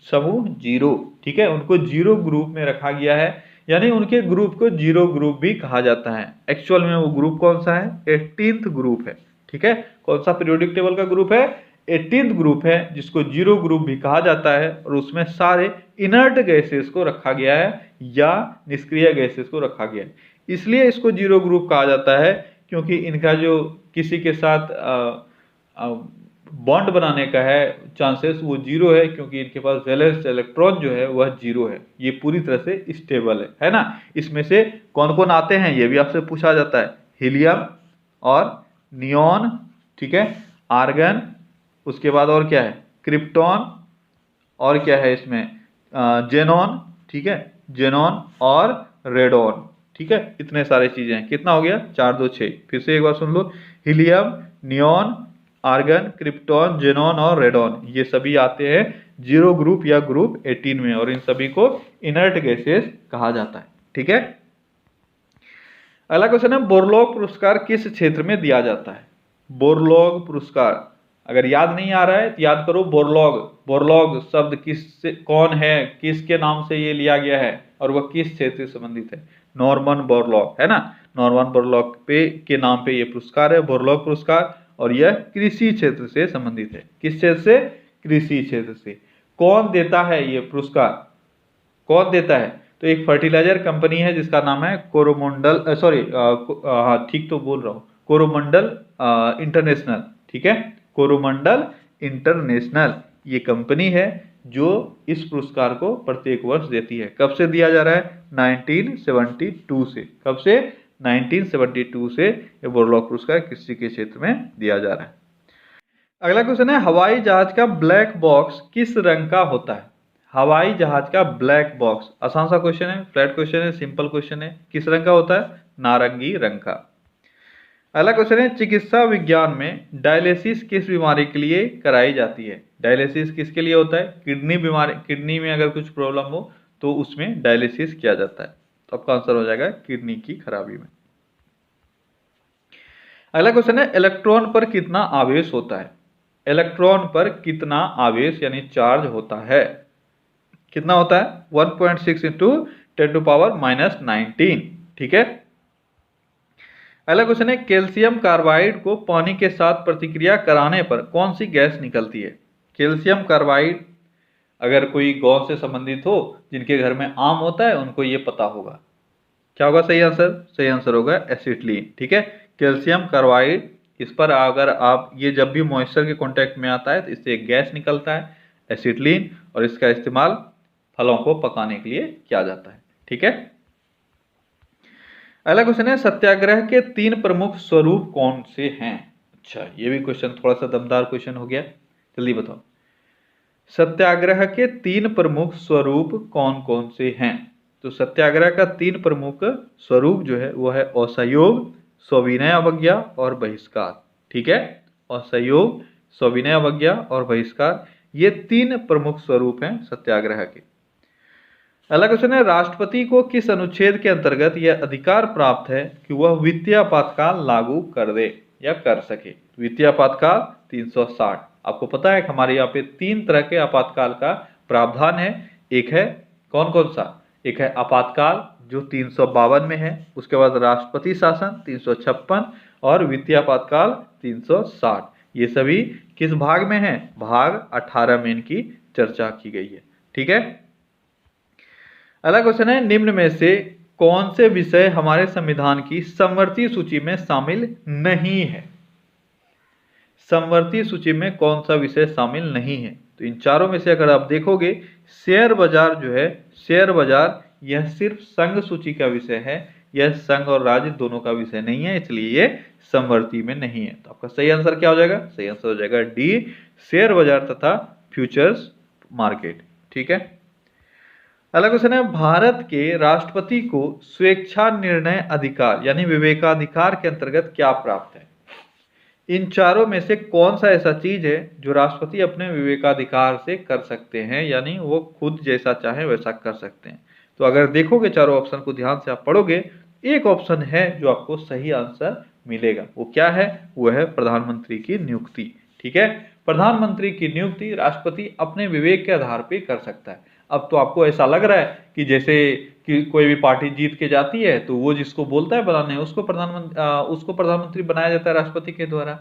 समूह 0। ठीक है, उनको 0 ग्रुप में रखा गया है, यानी उनके ग्रुप को 0 ग्रुप भी कहा जाता है। एक्चुअल में वो ग्रुप कौन सा है? 18th ग्रुप है। ठीक है, कौन सा पीरियोडिक टेबल का ग्रुप है? 18th ग्रुप है, जिसको 0 ग्रुप भी कहा जाता है, और उसमें सारे इनर्ट गैसेस को रखा गया है या निष्क्रिय गैसेस को रखा गया है। इसलिए इसको 0 ग्रुप कहा जाता है क्योंकि इनका जो किसी के साथ बॉन्ड बनाने का है चांसेस वो 0 है, क्योंकि इनके पास वैलेंस इलेक्ट्रॉन जो है वह 0 है। ये पूरी तरह से स्टेबल है ना। इसमें से कौन कौन आते हैं ये भी आपसे पूछा जाता है। हीलियम और नियॉन, ठीक है, आर्गन, उसके बाद और क्या है? क्रिप्टॉन, और क्या है इसमें? जेनॉन। ठीक है, जेनॉन और रेडॉन। ठीक है, इतने सारे चीजें हैं। कितना हो गया? 4 2 6। फिर से एक बार सुन लो, helium, neon, argon, krypton, xenon और रेडॉन, ये सभी आते हैं 0 ग्रुप या ग्रुप 18 में, और इन सभी को इनर्ट गैसेस कहा जाता है। ठीक है, अगला क्वेश्चन है, बोरलॉग पुरस्कार किस क्षेत्र में दिया जाता है? बोरलॉग पुरस्कार अगर याद नहीं आ रहा है तो याद करो, बोरलॉग। बोरलॉग शब्द किससे, कौन है, किसके नाम से ये लिया गया है और वह किस क्षेत्र से संबंधित है? नॉर्मन बोरलॉग, है ना। नॉर्मन बोरलॉग के नाम पे ये पुरस्कार है, बोरलॉग पुरस्कार, और यह कृषि क्षेत्र से संबंधित है। किस क्षेत्र से? कृषि क्षेत्र से। कौन देता है ये पुरस्कार? कौन देता है? तो एक फर्टिलाइजर कंपनी है जिसका नाम है कोरोमंडल, सॉरी, हाँ ठीक तो बोल रहा हूँ, कोरोमंडल इंटरनेशनल। ठीक है, कोरोमंडल इंटरनेशनल ये कंपनी है जो इस पुरस्कार को प्रत्येक वर्ष देती है। कब से दिया जा रहा है? 1972 से। कब से? 1972 से ये बोरलॉग पुरस्कार कृषि के क्षेत्र में दिया जा रहा है। अगला क्वेश्चन है, हवाई जहाज का ब्लैक बॉक्स किस रंग का होता है? हवाई जहाज का ब्लैक बॉक्स, आसान सा क्वेश्चन है, फ्लैट क्वेश्चन है, सिंपल क्वेश्चन है, किस रंग का होता है? नारंगी रंग का। अगला क्वेश्चन है, चिकित्सा विज्ञान में डायलिसिस किस बीमारी के लिए कराई जाती है? डायलिसिस किसके लिए होता है? किडनी बीमारी, किडनी में अगर कुछ प्रॉब्लम हो तो उसमें डायलिसिस किया जाता है। तो आपका आंसर हो जाएगा किडनी की खराबी में। अगला क्वेश्चन है, इलेक्ट्रॉन पर कितना आवेश होता है? इलेक्ट्रॉन पर कितना आवेश यानी चार्ज होता है? कितना होता है? 1.6 इंटू 10⁻⁻19। ठीक है, अगला क्वेश्चन है, कैल्शियम कार्बाइड को पानी के साथ प्रतिक्रिया कराने पर कौन सी गैस निकलती है? कैल्शियम कार्बाइड अगर कोई गौ से संबंधित हो, जिनके घर में आम होता है, उनको ये पता होगा। क्या होगा सही आंसर? सही आंसर होगा एसिटिलीन। ठीक है, कैल्शियम कार्बाइड, इस पर अगर आप, ये जब भी मॉइस्चर के कांटेक्ट में आता है तो इससे एक गैस निकलता है एसिटिलीन, और इसका इस्तेमाल फलों को पकाने के लिए किया जाता है। ठीक है, अगला क्वेश्चन है, सत्याग्रह के 3 प्रमुख स्वरूप कौन से हैं? अच्छा, ये भी क्वेश्चन थोड़ा सा दमदार क्वेश्चन हो गया, जल्दी बताओ। सत्याग्रह के 3 प्रमुख स्वरूप कौन कौन से हैं? तो सत्याग्रह का 3 प्रमुख स्वरूप जो है वो है असहयोग, सविनय अवज्ञा और बहिष्कार। ठीक है, असहयोग, सविनय अवज्ञा और बहिष्कार, ये 3 प्रमुख स्वरूप हैं सत्याग्रह के। अगला क्वेश्चन है, राष्ट्रपति को किस अनुच्छेद के अंतर्गत यह अधिकार प्राप्त है कि वह वित्तीय आपातकाल लागू कर दे या कर सके? वित्तीय आपातकाल 360। आपको पता है कि हमारे यहाँ पे 3 तरह के आपातकाल का प्रावधान है। एक है कौन कौन सा? एक है आपातकाल जो 352 में है, उसके बाद राष्ट्रपति शासन 356 और वित्तीय आपातकाल 360। ये सभी किस भाग में है? भाग 18 में इनकी चर्चा की गई है। ठीक है। अगला क्वेश्चन है, निम्न में से कौन से विषय हमारे संविधान की समवर्ती सूची में शामिल नहीं है? समवर्ती सूची में कौन सा विषय शामिल नहीं है? तो इन चारों में से अगर आप देखोगे, शेयर बाजार जो है, शेयर बाजार यह सिर्फ संघ सूची का विषय है, यह संघ और राज्य दोनों का विषय नहीं है, इसलिए ये समवर्ती में नहीं है। तो आपका सही आंसर क्या हो जाएगा? सही आंसर हो जाएगा डी, शेयर बाजार तथा फ्यूचर्स मार्केट। ठीक है। अगला क्वेश्चन है, भारत के राष्ट्रपति को स्वेच्छा निर्णय अधिकार यानी विवेकाधिकार के अंतर्गत क्या प्राप्त है? इन चारों में से कौन सा ऐसा चीज है जो राष्ट्रपति अपने विवेकाधिकार से कर सकते हैं, यानी वो खुद जैसा चाहे वैसा कर सकते हैं? तो अगर देखोगे चारों ऑप्शन को ध्यान से आप पढ़ोगे, एक ऑप्शन है जो आपको सही आंसर मिलेगा। वो क्या है? वो है प्रधानमंत्री की नियुक्ति। ठीक है। प्रधानमंत्री की नियुक्ति राष्ट्रपति अपने विवेक के आधार पर कर सकता है। अब तो आपको ऐसा लग रहा है कि जैसे कि कोई भी पार्टी जीत के जाती है तो वो जिसको बोलता है बनाने उसको प्रधानमंत्री बनाया जाता है राष्ट्रपति के द्वारा,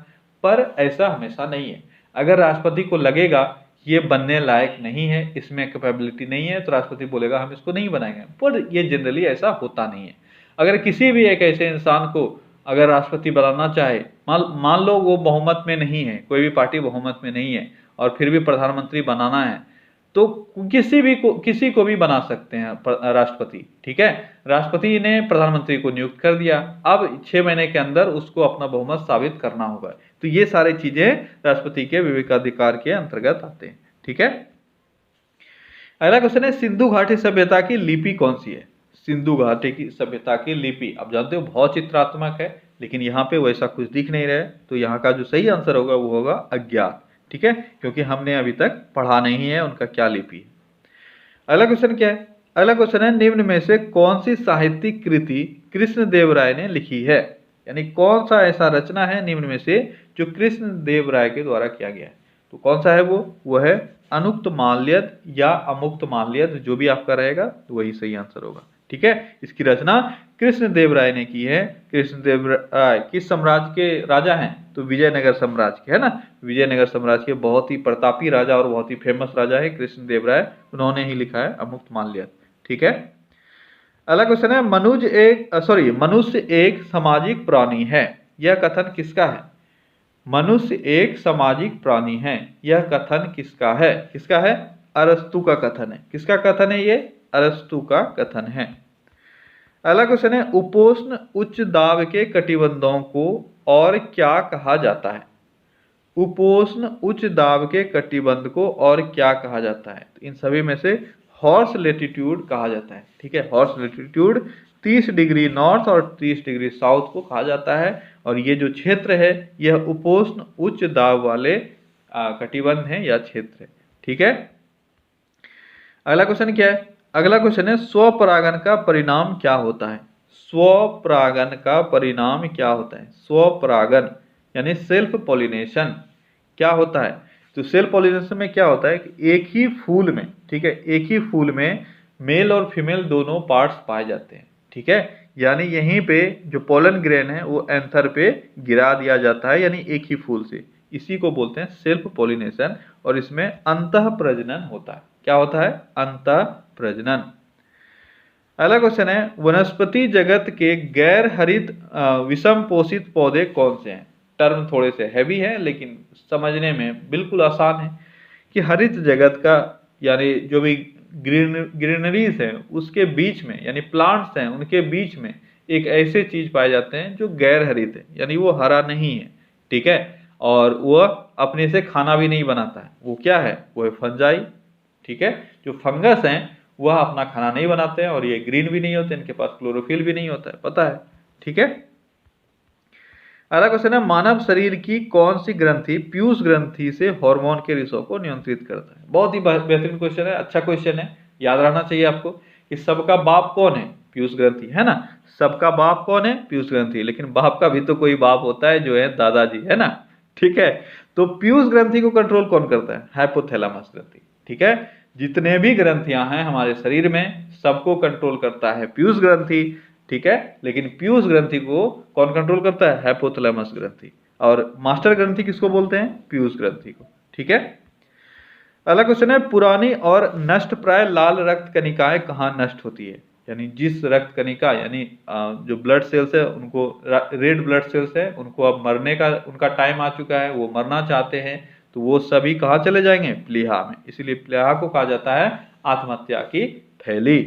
पर ऐसा हमेशा नहीं है। अगर राष्ट्रपति को लगेगा ये बनने लायक नहीं है, इसमें कैपेबिलिटी नहीं है, तो राष्ट्रपति बोलेगा हम इसको नहीं बनाएंगे, पर ये जनरली ऐसा होता नहीं है। अगर किसी भी एक ऐसे इंसान को अगर राष्ट्रपति बनाना चाहे, मान लो वो बहुमत में नहीं है, कोई भी पार्टी बहुमत में नहीं है और फिर भी प्रधानमंत्री बनाना है, तो किसी को भी बना सकते हैं राष्ट्रपति। ठीक है। राष्ट्रपति ने प्रधानमंत्री को नियुक्त कर दिया, अब 6 महीने के अंदर उसको अपना बहुमत साबित करना होगा। तो ये सारी चीजें राष्ट्रपति के विवेकाधिकार के अंतर्गत आते हैं। ठीक है। अगला क्वेश्चन है, सिंधु घाटी सभ्यता की लिपि कौन सी है? सिंधु घाटी की सभ्यता की लिपि आप जानते हो बहुत चित्रात्मक है, लेकिन यहाँ पे वैसा कुछ दिख नहीं रहा है, तो यहाँ का जो सही आंसर होगा वो होगा अज्ञात। ठीक है, क्योंकि हमने अभी तक पढ़ा नहीं है उनका क्या लिपि है। अगला क्वेश्चन क्या है? अगला क्वेश्चन है, निम्न में से कौन सी साहित्यिक कृति कृष्ण देव राय ने लिखी है? यानी कौन सा ऐसा रचना है निम्न में से जो कृष्ण देव राय के द्वारा किया गया है? तो कौन सा है वो है अनुक्त माल्यद या अमुक्त माल्यद, जो भी आपका रहेगा वही सही आंसर होगा। ठीक है। इसकी रचना कृष्ण देव राय ने की है। कृष्ण देव राय किस साम्राज्य के राजा हैं? तो विजयनगर साम्राज्य के, है ना। विजयनगर साम्राज्य के बहुत ही प्रतापी राजा और बहुत ही फेमस राजा है कृष्ण देव राय, उन्होंने ही लिखा है अमुक्त माल्यद। ठीक है। अगला क्वेश्चन है, मनुष्य एक सामाजिक प्राणी है, यह कथन किसका है? मनुष्य एक सामाजिक प्राणी है, यह कथन किसका है? किसका है? अरस्तु का कथन है। किसका कथन है ये? अरस्तु का कथन है। अगला क्वेश्चन है, उपोष्ण उच्च दाब के कटिबंधों को और क्या कहा जाता है? उपोष्ण उच्च दाब के कटिबंध को और क्या कहा जाता है? तो इन सभी में से हॉर्स लेटीट्यूड कहा जाता है। ठीक है। हॉर्स लेटीट्यूड 30 डिग्री नॉर्थ और 30 डिग्री साउथ को कहा जाता है, और ये जो क्षेत्र है यह उपोष्ण उच्च दाब वाले कटिबंध है या क्षेत्र है। ठीक है। अगला क्वेश्चन क्या है? अगला क्वेश्चन है, स्वपरागन का परिणाम क्या होता है? स्वपरागन का परिणाम क्या होता है? स्वपरागन यानी सेल्फ पॉलिनेशन क्या होता है? तो सेल्फ पॉलिनेशन में क्या होता है कि एक ही फूल में, ठीक है, एक ही फूल में मेल और फीमेल दोनों पार्ट्स पाए जाते हैं। ठीक है। यानी यहीं पे जो पोलन ग्रेन है वो एंथर पे गिरा दिया जाता है, यानी एक ही फूल से। इसी को बोलते हैं सेल्फ पॉलिनेशन, और इसमें अंतः प्रजनन होता है। क्या होता है? अंतः प्रजनन। अगला क्वेश्चन है, वनस्पति जगत के गैर हरित विषम पोषित पौधे कौन से हैं? टर्म थोड़े से हैवी है लेकिन समझने में बिल्कुल आसान है कि हरित जगत का यानी जो भी ग्रीनरीज है उसके बीच में, यानी प्लांट्स हैं उनके बीच में एक ऐसे चीज पाए जाते हैं जो गैर हरित है, यानी वो हरा नहीं है। ठीक है। और वह अपने से खाना भी नहीं बनाता है। वो क्या है? वो है फंजाई। ठीक है। जो फंगस हैं वह अपना खाना नहीं बनाते हैं, और ये ग्रीन भी नहीं होते, इनके पास क्लोरोफिल भी नहीं होता है, पता है। ठीक है। अगला क्वेश्चन है, मानव शरीर की कौन सी ग्रंथि पीयूष ग्रंथि से हार्मोन के रिसों को नियंत्रित करता है? बहुत ही बेहतरीन क्वेश्चन है, अच्छा क्वेश्चन है, याद रहना चाहिए आपको इस सबका बाप कौन है? पीयूष ग्रंथि, है ना। सबका बाप कौन है? पीयूष ग्रंथि। लेकिन बाप का भी तो कोई बाप होता है, जो है दादाजी, है ना। ठीक है, तो पीयूष ग्रंथि को कंट्रोल कौन करता है? हाइपोथैलेमस ग्रंथि। ठीक है, जितने भी ग्रंथियां हैं हमारे शरीर में, सबको कंट्रोल करता है पीयूष ग्रंथि। ठीक है, लेकिन पीयूष ग्रंथि को कौन कंट्रोल करता है? हाइपोथैलेमस ग्रंथि। और मास्टर ग्रंथि किसको बोलते हैं? पीयूष ग्रंथि को। ठीक है, अगला क्वेश्चन है, पुरानी और नष्ट प्राय लाल रक्त कणिकाएं कहाँ नष्ट होती है? यानी जिस रक्त कणिका, यानी जो ब्लड सेल्स है उनको, रेड ब्लड सेल्स है उनको अब मरने का उनका टाइम आ चुका है, वो मरना चाहते हैं, तो वो सभी कहाँ चले जाएंगे? प्लीहा में। इसीलिए प्लीहा को कहा जाता है आत्महत्या की थैली।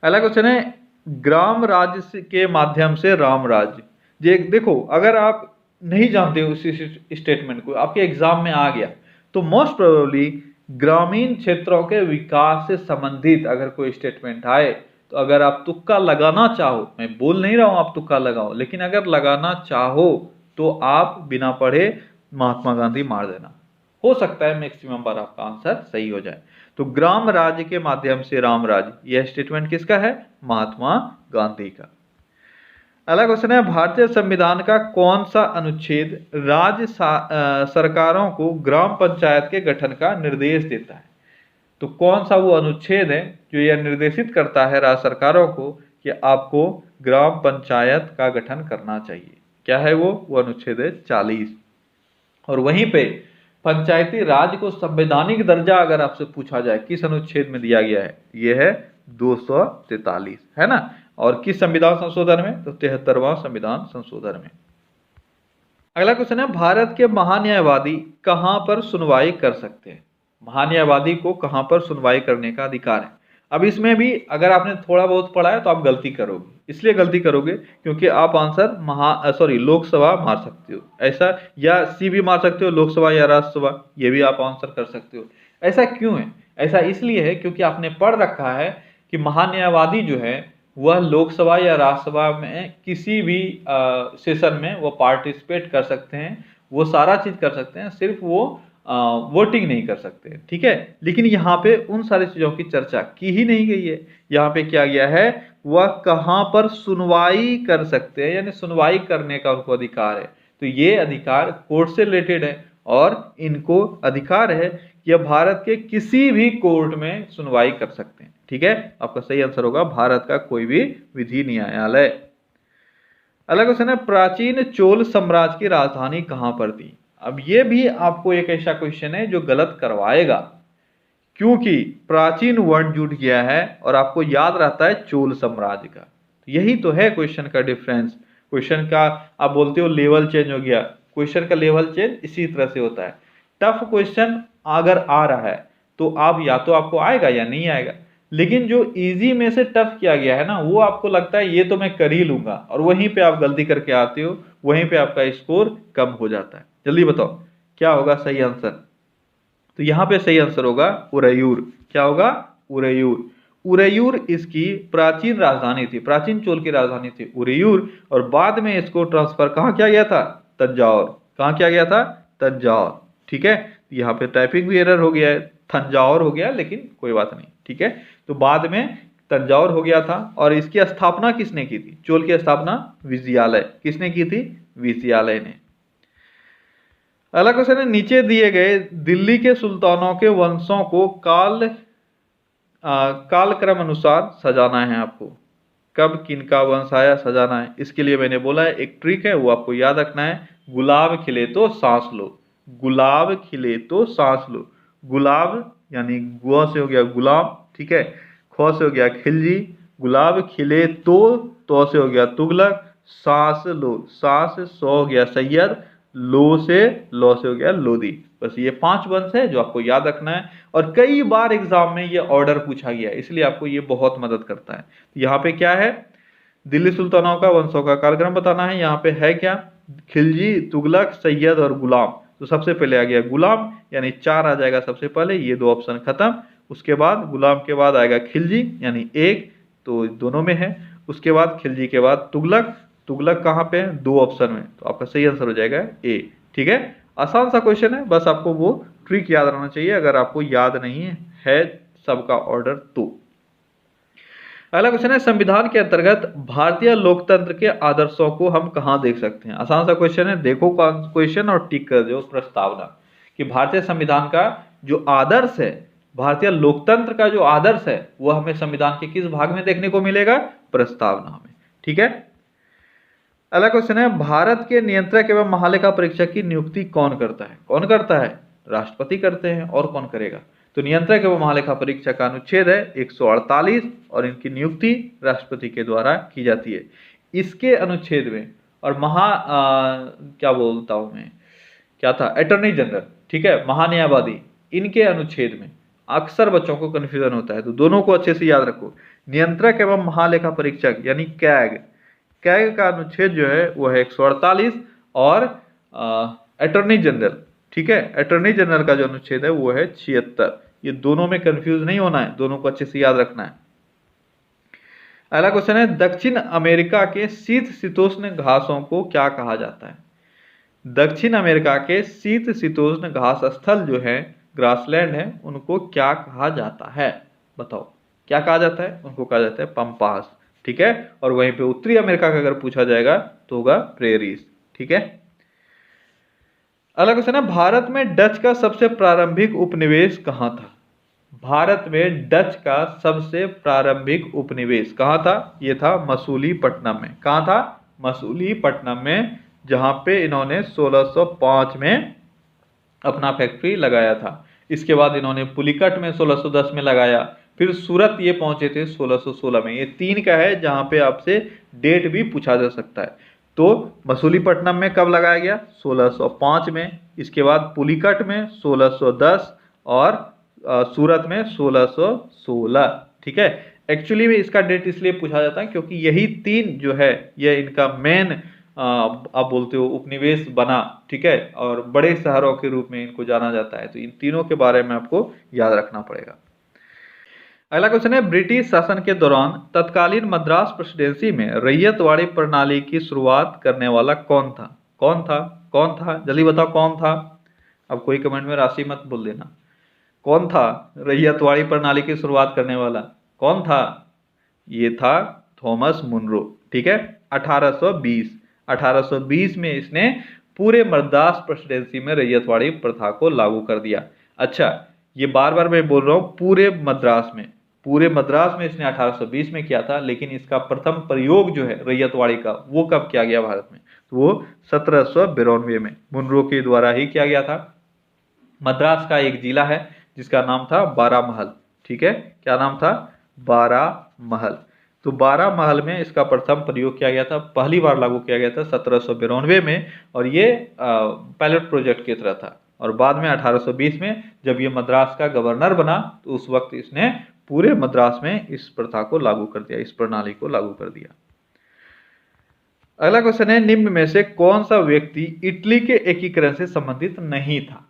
अगला क्वेश्चन है, ग्राम राज्य के माध्यम से राम राज्य। ये देखो, अगर आप नहीं जानते हो इस स्टेटमेंट को, आपके एग्जाम में आ गया, तो मोस्ट प्रोबेबली ग्रामीण क्षेत्रों के विकास से संबंधित अगर कोई स्टेटमेंट आए, तो अगर आप तुक्का लगाना चाहो, मैं बोल नहीं रहा हूं आप तुक्का लगाओ, लेकिन अगर लगाना चाहो तो आप बिना पढ़े महात्मा गांधी मार देना। हो सकता है मैक्सिमम बार आपका आंसर सही हो जाए। तो ग्राम राज्य के माध्यम से राम राज्य, यह स्टेटमेंट किसका है? महात्मा गांधी का। अगला क्वेश्चन है, भारतीय संविधान का कौन सा अनुच्छेद राज्य सरकारों को ग्राम पंचायत के गठन का निर्देश देता है? तो कौन सा वो अनुच्छेद है जो यह निर्देशित करता है राज्य सरकारों को कि आपको ग्राम पंचायत का गठन करना चाहिए? क्या है वो अनुच्छेद है 40। और वहीं पे पंचायती राज को संवैधानिक दर्जा अगर आपसे पूछा जाए किस अनुच्छेद में दिया गया है, यह है 243, है ना। और किस संविधान संशोधन में? तो 73वां संविधान संशोधन में। अगला क्वेश्चन है, भारत के महान्यायवादी कहां पर सुनवाई कर सकते हैं? महान्यायवादी को कहां पर सुनवाई करने का अधिकार है? अब इसमें भी अगर आपने थोड़ा बहुत पढ़ा है तो आप गलती करोगे। इसलिए गलती करोगे क्योंकि आप आंसर लोकसभा मार सकते हो, ऐसा, या सी भी मार सकते हो, लोकसभा या राज्यसभा, ये भी आप आंसर कर सकते हो। ऐसा क्यों है? ऐसा इसलिए है क्योंकि आपने पढ़ रखा है कि महान्यायवादी जो है वह लोकसभा या राज्यसभा में किसी भी सेशन में वो पार्टिसिपेट कर सकते हैं, वो सारा चीज कर सकते हैं, सिर्फ वो वोटिंग नहीं कर सकते। ठीक है, लेकिन यहाँ पे उन सारी चीजों की चर्चा की ही नहीं गई है। यहाँ पे क्या गया है, वह कहाँ पर सुनवाई कर सकते हैं, यानी सुनवाई करने का उनको अधिकार है। तो ये अधिकार कोर्ट से रिलेटेड है और इनको अधिकार है कि यह भारत के किसी भी कोर्ट में सुनवाई कर सकते हैं। ठीक है, आपका सही आंसर होगा भारत का कोई भी विधि न्यायालय। अगला क्वेश्चन है, प्राचीन चोल साम्राज्य की राजधानी कहां पर थी? अब ये भी आपको एक ऐसा क्वेश्चन है जो गलत करवाएगा, क्योंकि प्राचीन वर्ड जुड़ गया है और आपको याद रहता है चोल साम्राज्य का। यही तो है क्वेश्चन का डिफरेंस। क्वेश्चन का आप बोलते हो लेवल चेंज हो गया, क्वेश्चन का लेवल चेंज इसी तरह से होता है। टफ क्वेश्चन अगर आ रहा है तो आप या तो आपको आएगा या नहीं आएगा, लेकिन जो इजी में से टफ किया गया है ना, वो आपको लगता है ये तो मैं कर ही लूंगा, और वहीं पे आप गलती करके आते हो, वहीं पे आपका स्कोर कम हो जाता है। जल्दी बताओ क्या होगा सही आंसर? तो यहाँ पे सही आंसर होगा उरैयूर। क्या होगा? उरैयूर। उरैयूर इसकी प्राचीन राजधानी थी, प्राचीन चोल की राजधानी थी उरैयूर, और बाद में इसको ट्रांसफर कहाँ किया गया था? तंजावर। कहाँ किया गया था? तंजावर। ठीक है, यहाँ पे टाइपिंग भी एरर हो गया है, तंजावर हो गया, लेकिन कोई बात नहीं। ठीक है, तो बाद में तंजावर हो गया था। और इसकी स्थापना किसने की थी? चोल की स्थापना विजयालय। किसने की थी? विजयालय ने। अगला क्वेश्चन है, नीचे दिए गए दिल्ली के सुल्तानों के वंशों को कालक्रम अनुसार सजाना है आपको। कब किनका वंश आया, सजाना है। इसके लिए मैंने बोला है एक ट्रिक है, वो आपको याद रखना है। गुलाब खिले तो सांस लो, गुलाब खिले तो सांस लो। गुलाब यानी गुआ से हो गया गुलाब, ठीक है, खो से हो गया खिलजी, गुलाब खिले तो से हो गया तुगलक, सांस लो, सांस सो हो गया सैयद, लो से हो गया लोदी। बस ये 5 वंश है जो आपको याद रखना है, और कई बार एग्जाम में ये ऑर्डर पूछा गया है, इसलिए आपको ये बहुत मदद करता है। यहाँ पे क्या है? दिल्ली सुल्तानों का वंशों का कालक्रम बताना है। यहाँ पे है क्या? खिलजी, तुगलक, सैयद और गुलाम। तो सबसे पहले आ गया गुलाम, यानी 4 आ जाएगा सबसे पहले, ये 2 ऑप्शन खत्म। उसके बाद गुलाम के बाद आएगा खिलजी, यानी 1, तो दोनों में है। उसके बाद खिलजी के बाद तुगलक, तुगलक कहाँ पे है? 2 ऑप्शन में, तो आपका सही आंसर हो जाएगा ए। ठीक है, आसान सा क्वेश्चन है, बस आपको वो ट्रिक याद रहना चाहिए। अगर आपको याद नहीं है सबका ऑर्डर तो। अगला क्वेश्चन है, संविधान के अंतर्गत भारतीय लोकतंत्र के आदर्शों को हम कहाँ देख सकते हैं? आसान सा क्वेश्चन है, देखो क्वेश्चन और टिक कर दो प्रस्तावना कि भारतीय संविधान का जो आदर्श है, भारतीय लोकतंत्र का जो आदर्श है, वह हमें संविधान के किस भाग में देखने को मिलेगा? प्रस्तावना में। ठीक है। अगला क्वेश्चन है, भारत के नियंत्रक एवं महालेखा परीक्षक की नियुक्ति कौन करता है? कौन करता है? राष्ट्रपति करते हैं, और कौन करेगा? तो नियंत्रक एवं महालेखा परीक्षक का अनुच्छेद है 148 और इनकी नियुक्ति राष्ट्रपति के द्वारा की जाती है। इसके अनुच्छेद में और क्या बोलता हूं मैं, क्या था, अटॉर्नी जनरल, ठीक है, महान्यायवादी, इनके अनुच्छेद में अक्सर बच्चों को कंफ्यूजन होता है, तो दोनों को अच्छे से याद रखो। नियंत्रक एवं महालेखा परीक्षक यानी कैग का अनुच्छेद जो है वो है 148 और अटॉर्नी जनरल, ठीक है, अटॉर्नी जनरल का जो अनुच्छेद है वो है 76। ये दोनों में कंफ्यूज नहीं होना है, दोनों को अच्छे से याद रखना है। अगला क्वेश्चन है, दक्षिण अमेरिका के शीतोष्ण घासों को क्या कहा जाता है? दक्षिण अमेरिका के शीतोष्ण घास स्थल जो है, ग्रासलैंड है, उनको क्या कहा जाता है? बताओ क्या कहा जाता है? उनको कहा जाता है पंपास। ठीक है। और वहीं पे उत्तरी अमेरिका का अगर पूछा जाएगा तो होगा प्रेरीज। ठीक है। अगला क्वेश्चन है, भारत में डच का सबसे प्रारंभिक उपनिवेश कहां था? भारत में डच का सबसे प्रारंभिक उपनिवेश कहां था? यह था मसूलीपट्टनम में। कहां था? मसूलीपट्टनम में, जहां पे इन्होंने 1605 में अपना फैक्ट्री लगाया था। इसके बाद इन्होंने पुलिकट में 1610 में लगाया, फिर सूरत ये पहुंचे थे 1616 में। ये 3 का है जहां पे आपसे डेट भी पूछा जा सकता है। तो मसूलीपट्टनम में कब लगाया गया? 1605 में। इसके बाद पुलिकट में 1610 और सूरत में 1616। ठीक है। एक्चुअली में इसका डेट इसलिए पूछा जाता है क्योंकि यही 3 जो है यह इनका मेन आप बोलते हो उपनिवेश बना। ठीक है। और बड़े शहरों के रूप में इनको जाना जाता है। तो इन तीनों के बारे में आपको याद रखना पड़ेगा। अगला क्वेश्चन है, ब्रिटिश शासन के दौरान तत्कालीन मद्रास प्रेसिडेंसी में रैयतवाड़ी प्रणाली की शुरुआत करने वाला कौन था? कौन था? कौन था? जल्दी बताओ कौन था? अब कोई कमेंट में राशि मत बोल देना। कौन था रैयतवाड़ी प्रणाली की शुरुआत करने वाला? कौन था? ये था थॉमस मुनरो। ठीक है। 1820 में इसने पूरे मद्रास प्रेसिडेंसी में रैयतवाड़ी प्रथा को लागू कर दिया। अच्छा, ये बार बार मैं बोल रहा हूं पूरे मद्रास में इसने 1820 में किया था, लेकिन इसका प्रथम प्रयोग जो है रैयतवाड़ी का वो कब किया गया भारत में? तो वो 1792 में मुनरो के द्वारा ही किया गया था। मद्रास का एक जिला है जिसका नाम था बारामहल। ठीक है। क्या नाम था? बारामहल। तो बारामहल में इसका प्रथम प्रयोग किया गया था, पहली बार लागू किया गया था 1792 में, और ये पायलट प्रोजेक्ट की तरह था। और बाद में 1820 में जब ये मद्रास का गवर्नर बना तो उस वक्त इसने पूरे मद्रास में इस प्रथा को लागू कर दिया, इस प्रणाली को लागू कर दिया। अगला क्वेश्चन है, निम्न में से कौन सा व्यक्ति इटली के एकीकरण से संबंधित नहीं था?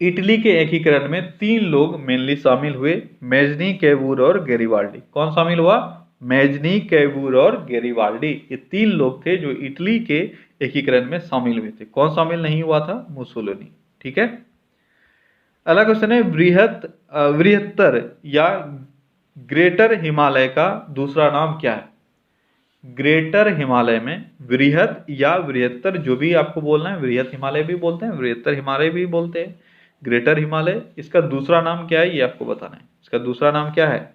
इटली के एकीकरण में 3 लोग मेनली शामिल हुए, मेजनी, कैवूर और गैरिबाल्डी। कौन शामिल हुआ? मेजनी, कैवूर और गैरिबाल्डी। ये 3 लोग थे जो इटली के एकीकरण में शामिल हुए थे। कौन शामिल नहीं हुआ था? मुसोलिनी। ठीक है। अगला क्वेश्चन है, बृहत्तर या ग्रेटर हिमालय का दूसरा नाम क्या है? ग्रेटर हिमालय में बृहत या बृहत्तर जो भी आपको बोलना है, बृहत हिमालय भी बोलते हैं, बृहत्तर हिमालय भी बोलते हैं, ग्रेटर हिमालय, इसका दूसरा नाम क्या है ये आपको बताना है। इसका दूसरा नाम क्या है?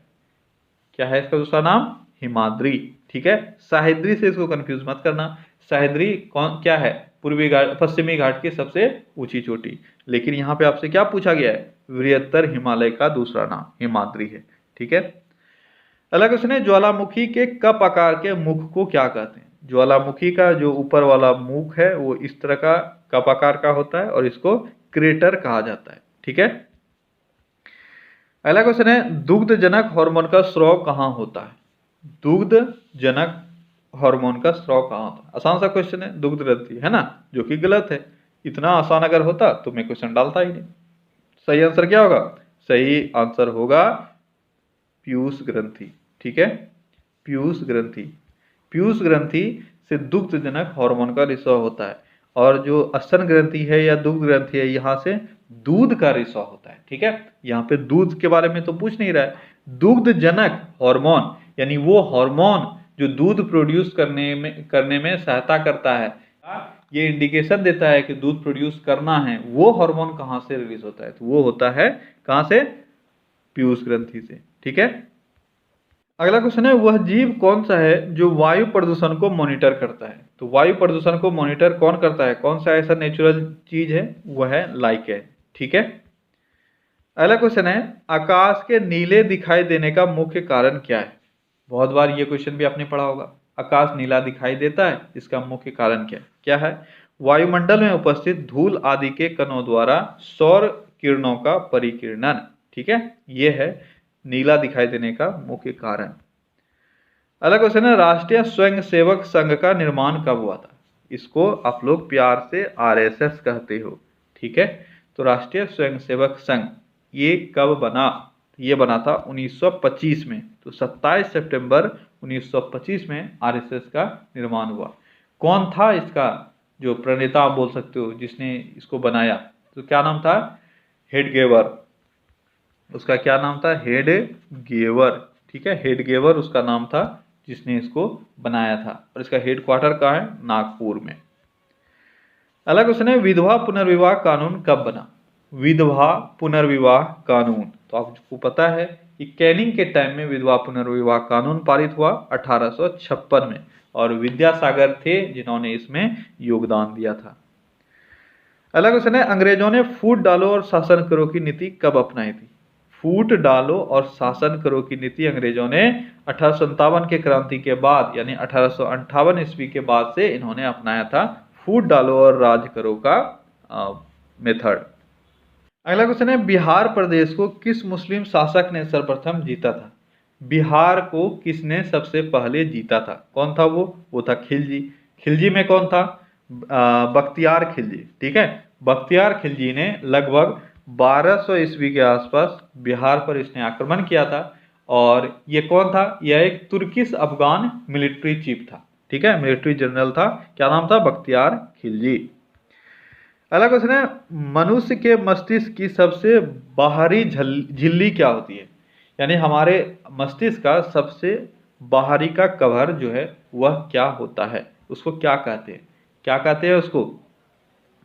क्या है इसका दूसरा नाम? हिमाद्री। ठीक है। सह्याद्री से इसको कंफ्यूज मत करना। सह्याद्री कौन क्या है? पूर्वी घाट, पश्चिमी घाट की सबसे ऊंची चोटी। लेकिन यहाँ पे आपसे क्या पूछा गया है? बृहत्तर हिमालय का दूसरा नाम हिमाद्री है। ठीक है। अगला क्वेश्चन है, ज्वालामुखी के कप आकार के मुख को क्या कहते हैं? ज्वालामुखी का जो ऊपर वाला मुख है वो इस तरह का कप आकार का होता है और इसको क्रेटर कहा जाता है। ठीक है। अगला क्वेश्चन है, दुग्धजनक हार्मोन का स्राव कहाँ होता है? दुग्धजनक हार्मोन का स्राव कहाँ होता है? आसान सा क्वेश्चन है, दुग्ध ग्रंथि है ना, जो कि गलत है। इतना आसान अगर होता तो मैं क्वेश्चन डालता ही नहीं। सही आंसर क्या होगा? सही आंसर होगा पीयूष ग्रंथि। ठीक है। पीयूष ग्रंथि से दुग्धजनक हार्मोन का रिसाव होता है। और जो स्तन ग्रंथि है या दुग्ध ग्रंथि है, यहाँ से दूध का रिसाव होता है। ठीक है, यहाँ पे दूध के बारे में तो पूछ नहीं रहा है। दुग्ध जनक हार्मोन, यानी वो हार्मोन जो दूध प्रोड्यूस करने में सहायता करता है, ये इंडिकेशन देता है कि दूध प्रोड्यूस करना है, वो हार्मोन कहाँ से रिलीज होता है, तो वो होता है कहाँ से, पीयूष ग्रंथि से। ठीक है, अगला क्वेश्चन है, वह जीव कौन सा है जो वायु प्रदूषण को मॉनिटर करता है। तो वायु प्रदूषण को मॉनिटर कौन करता है, कौन सा ऐसा नेचुरल चीज है, वह है लाइकेन। ठीक है, अगला क्वेश्चन है, आकाश के नीले दिखाई देने का मुख्य कारण क्या है। बहुत बार ये क्वेश्चन भी आपने पढ़ा होगा, आकाश नीला दिखाई देता है, इसका मुख्य कारण क्या है। वायुमंडल में उपस्थित धूल आदि के कणों द्वारा सौर किरणों का परिकिरणन। ठीक है, ये है नीला दिखाई देने का मुख्य कारण। अगला क्वेश्चन है, राष्ट्रीय स्वयंसेवक संघ का निर्माण कब हुआ था। इसको आप लोग प्यार से आरएसएस कहते हो। ठीक है, तो राष्ट्रीय स्वयंसेवक संघ ये कब बना, ये बना था 1925 में। तो 27 सितंबर 1925 में आरएसएस का निर्माण हुआ। कौन था इसका जो प्रणेता आप बोल सकते हो, जिसने इसको बनाया, तो क्या नाम था, हेडगेवर। उसका क्या नाम था, हेडगेवर। ठीक है, हेडगेवर उसका नाम था जिसने इसको बनाया था, और इसका हेडक्वार्टर कहाँ है, नागपुर में। अगला क्वेश्चन है, विधवा पुनर्विवाह कानून कब बना। विधवा पुनर्विवाह कानून, तो आपको पता है कि कैनिंग के टाइम में विधवा पुनर्विवाह कानून पारित हुआ 1856 में, और विद्यासागर थे जिन्होंने इसमें योगदान दिया था। अगला क्वेश्चन है, अंग्रेजों ने फूट डालो और शासन करो की नीति कब अपनाई थी। फूट डालो और शासन करो की नीति अंग्रेजों ने 1857 के क्रांति के बाद, यानी 1858 ईस्वी के बाद से इन्होंने अपनाया था फूट डालो और राज करो का मेथड। अगला क्वेश्चन है, बिहार प्रदेश को किस मुस्लिम शासक ने सर्वप्रथम जीता था। बिहार को किसने सबसे पहले जीता था, कौन था वो था खिलजी। खिलजी में कौन था, बख्तियार खिलजी। ठीक है, बख्तियार खिलजी ने लगभग 1200 ईस्वी के आसपास बिहार पर इसने आक्रमण किया था, और ये कौन था, यह एक तुर्किश अफगान मिलिट्री चीफ था। ठीक है, मिलिट्री जनरल था, क्या नाम था, बख्तियार खिलजी। अगला क्वेश्चन है, मनुष्य के मस्तिष्क की सबसे बाहरी झिल्ली क्या होती है, यानी हमारे मस्तिष्क का सबसे बाहरी का कवर जो है वह क्या होता है, उसको क्या कहते हैं, क्या कहते हैं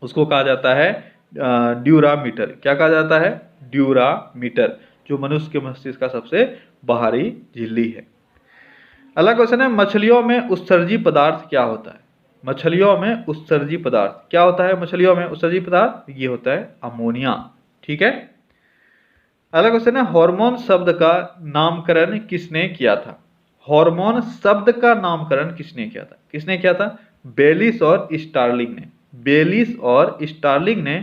उसको कहा जाता है ड्यूरामीटर। क्या कहा जाता है, ड्यूरामीटर, जो मनुष्य के मस्तिष्क का सबसे बाहरी झिल्ली है। अगला क्वेश्चन है, मछलियों में उत्सर्जी पदार्थ क्या होता है। मछलियों में उत्सर्जी पदार्थ क्या होता है, मछलियों में उत्सर्जी पदार्थ ये होता है अमोनिया। ठीक है, अगला क्वेश्चन है, हार्मोन शब्द का नामकरण किसने किया था। हार्मोन शब्द का नामकरण किसने किया था, किसने किया था, बेलिस और स्टार्लिंग ने। बेलिस और स्टार्लिंग ने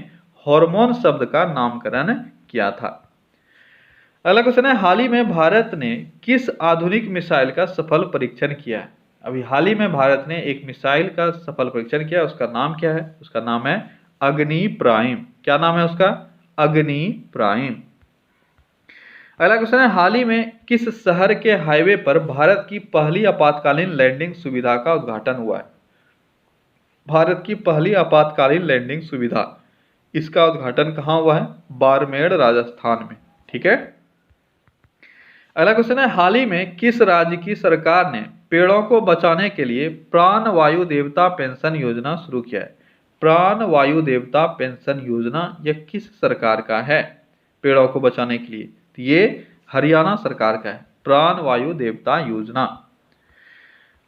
हार्मोन शब्द का नामकरण किया था। अगला क्वेश्चन है, हाल ही में भारत ने किस आधुनिक मिसाइल का सफल परीक्षण किया है। अभी हाल ही में भारत ने एक मिसाइल का सफल परीक्षण किया, उसका नाम क्या है, उसका नाम है अग्नि प्राइम। क्या नाम है उसका, अग्नि प्राइम। अगला क्वेश्चन है, हाल ही में किस शहर के हाईवे पर भारत की पहली आपातकालीन लैंडिंग सुविधा का उद्घाटन हुआ है। भारत की पहली आपातकालीन लैंडिंग सुविधा, इसका उद्घाटन कहाँ हुआ है, बाड़मेर राजस्थान में। ठीक है, अगला क्वेश्चन है, हाल ही में किस राज्य की सरकार ने पेड़ों को बचाने के लिए प्राण वायु देवता पेंशन योजना शुरू किया है। प्राण वायु देवता पेंशन योजना यह किस सरकार का है, पेड़ों को बचाने के लिए, तो ये हरियाणा सरकार का है, प्राण वायु देवता योजना।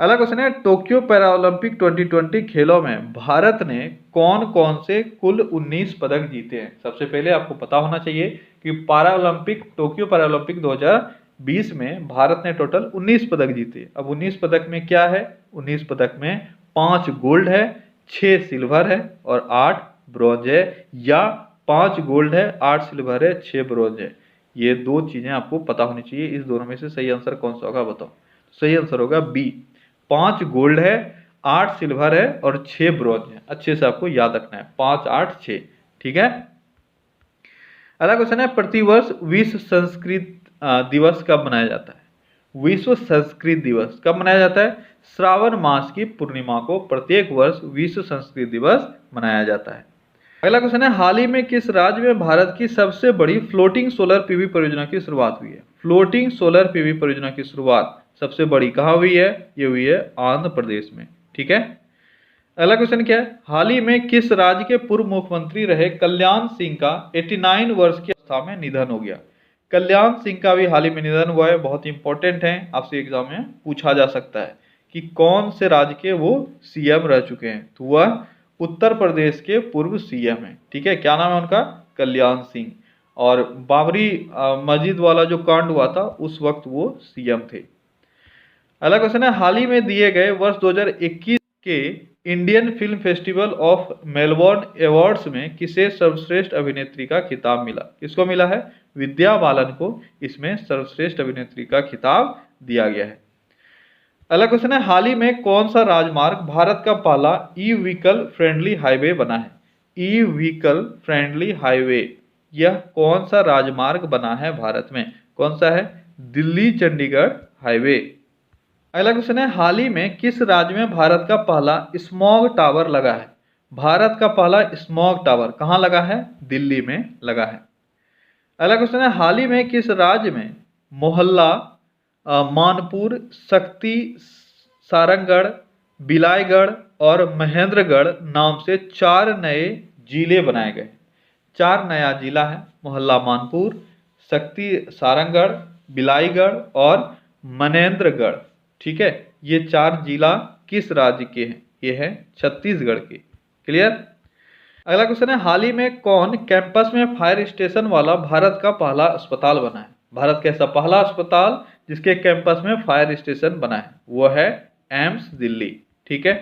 अगला क्वेश्चन है, टोक्यो पैरालंपिक 2020 खेलों में भारत ने कौन कौन से कुल 19 पदक जीते हैं। सबसे पहले आपको पता होना चाहिए कि टोक्यो पैरालंपिक 2020 में भारत ने टोटल 19 पदक जीते। अब 19 पदक में क्या है, 19 पदक में 5 गोल्ड है, 6 सिल्वर है और 8 ब्रॉन्ज है, या 5 गोल्ड है, 8 सिल्वर है, 6 ब्रॉन्ज है। ये दो चीजें आपको पता होनी चाहिए। इस दोनों में से सही आंसर कौन सा होगा बताओ। सही आंसर होगा बी, 5 गोल्ड है, 8 सिल्वर है और 6 ब्रॉन्ज है। अच्छे से आपको याद रखना है, 5 8 6। ठीक है, अगला क्वेश्चन है, प्रतिवर्ष विश्व संस्कृत दिवस कब मनाया जाता है। विश्व संस्कृत दिवस कब मनाया जाता है? श्रावण मास की पूर्णिमा को प्रत्येक वर्ष विश्व संस्कृत दिवस मनाया जाता है। अगला क्वेश्चन है, हाल ही में किस राज्य में भारत की सबसे बड़ी फ्लोटिंग सोलर पीवी परियोजना की शुरुआत हुई है? फ्लोटिंग सोलर पीवी परियोजना की शुरुआत सबसे बड़ी कहाँ हुई है? ये हुई है आंध्र प्रदेश में। ठीक है। अगला क्वेश्चन क्या है, हाल ही में किस राज्य के पूर्व मुख्यमंत्री रहे कल्याण सिंह का 89 वर्ष की अवस्था में निधन हो गया? कल्याण सिंह का भी हाल ही में निधन हुआ है, बहुत इंपॉर्टेंट है, आपसे एग्जाम में पूछा जा सकता है कि कौन से राज्य के वो सीएम रह चुके हैं। तो वह उत्तर प्रदेश के पूर्व सीएम है। ठीक है, क्या नाम है उनका? कल्याण सिंह। और बाबरी मस्जिद वाला जो कांड हुआ था उस वक्त वो सीएम थे। अगला क्वेश्चन है, हाल ही में दिए गए वर्ष 2021 के Indian film festival of Melbourne awards में किसे सर्वश्रेष्ठ अभिनेत्री का खिताब मिला? किसको मिला है? विद्या बालन को इसमें सर्वश्रेष्ठ अभिनेत्री का खिताब दिया गया है। अगला क्वेश्चन है, हाल ही में कौन सा राजमार्ग भारत का पहला ई व्हीकल फ्रेंडली हाईवे बना है? ई व्हीकल फ्रेंडली हाईवे, यह कौन सा राजमार्ग बना है भारत में? कौन सा है? दिल्ली चंडीगढ़ हाईवे। अगला क्वेश्चन है, हाल ही में किस राज्य में भारत का पहला स्मॉग टावर लगा है? भारत का पहला स्मॉग टावर कहाँ लगा है? दिल्ली में लगा है। अगला क्वेश्चन है, हाल ही में किस राज्य में मोहल्ला, मानपुर, शक्ति, सारंगगढ़, बिलाईगढ़ और महेंद्रगढ़ नाम से 4 नए जिले बनाए गए? 4 नया जिला है, मोहल्ला मानपुर, शक्ति सारंगगढ़, बिलाईगढ़ और मनेंद्रगढ़। ठीक है, ये 4 जिला किस राज्य के हैं? ये है छत्तीसगढ़ के। क्लियर। अगला क्वेश्चन है, हाल ही में कौन कैंपस में फायर स्टेशन वाला भारत का पहला अस्पताल बना है? भारत का ऐसा पहला अस्पताल जिसके कैंपस में फायर स्टेशन बना है वो है एम्स दिल्ली। ठीक है।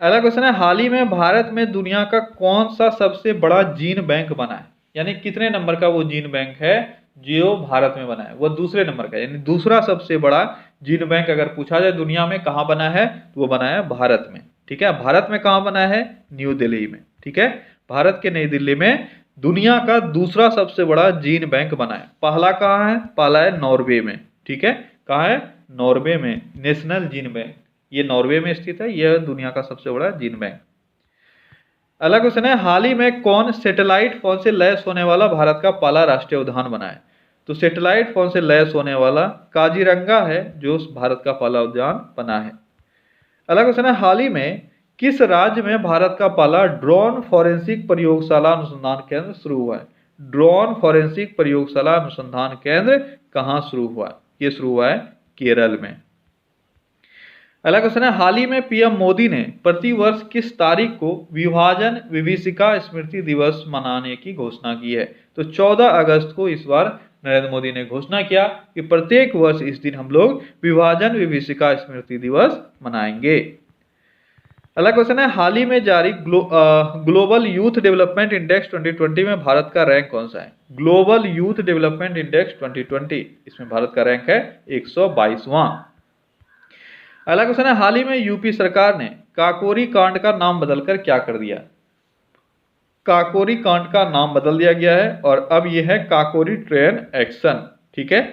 अगला क्वेश्चन है, हाल ही में भारत में दुनिया का कौन सा सबसे बड़ा जीन बैंक बना है? यानी कितने नंबर का वो जीन बैंक है जो भारत में बना है? वो दूसरे नंबर का, यानी दूसरा सबसे बड़ा जीन बैंक अगर पूछा जाए दुनिया में कहाँ बना है तो वो बना है भारत में। ठीक है, भारत में कहाँ बना है? न्यू दिल्ली में। ठीक है, भारत के नई दिल्ली में दुनिया का दूसरा सबसे बड़ा जीन बैंक बना है। पहला कहाँ है? पहला है नॉर्वे में। ठीक है, कहाँ है? नॉर्वे में, नेशनल जीन बैंक, ये नॉर्वे में स्थित है, यह दुनिया का सबसे बड़ा जीन बैंक। अगला क्वेश्चन है, हाल ही में कौन सैटेलाइट फोन से लैस होने वाला भारत का पहला राष्ट्रीय उद्यान बना है? तो सैटेलाइट फोन से लैस होने वाला काजीरंगा है जो भारत का पहला उद्यान बना है। अगला क्वेश्चन है, हाल ही में किस राज्य में भारत का पहला ड्रोन फॉरेंसिक प्रयोगशाला अनुसंधान केंद्र शुरू हुआ है? ड्रोन फॉरेंसिक प्रयोगशाला अनुसंधान केंद्र कहाँ शुरू हुआ है? ये शुरू हुआ है केरल में। अगला क्वेश्चन है, हाल ही में पीएम मोदी ने प्रतिवर्ष किस तारीख को विभाजन विभीषिका स्मृति दिवस मनाने की घोषणा की है? तो 14 अगस्त को इस बार नरेंद्र मोदी ने घोषणा किया कि प्रत्येक वर्ष इस दिन हम लोग विभाजन विभीषिका स्मृति दिवस मनाएंगे। अगला क्वेश्चन है, हाल ही में जारी ग्लोबल यूथ डेवलपमेंट इंडेक्स 2020 में भारत का रैंक कौन सा है? ग्लोबल यूथ डेवलपमेंट इंडेक्स 2020, इसमें भारत का रैंक है 122वां। अगला क्वेश्चन है, हाल ही में यूपी सरकार ने काकोरी कांड का नाम बदलकर क्या कर दिया? काकोरी कांड का नाम बदल दिया गया है और अब यह है काकोरी ट्रेन एक्शन। ठीक है।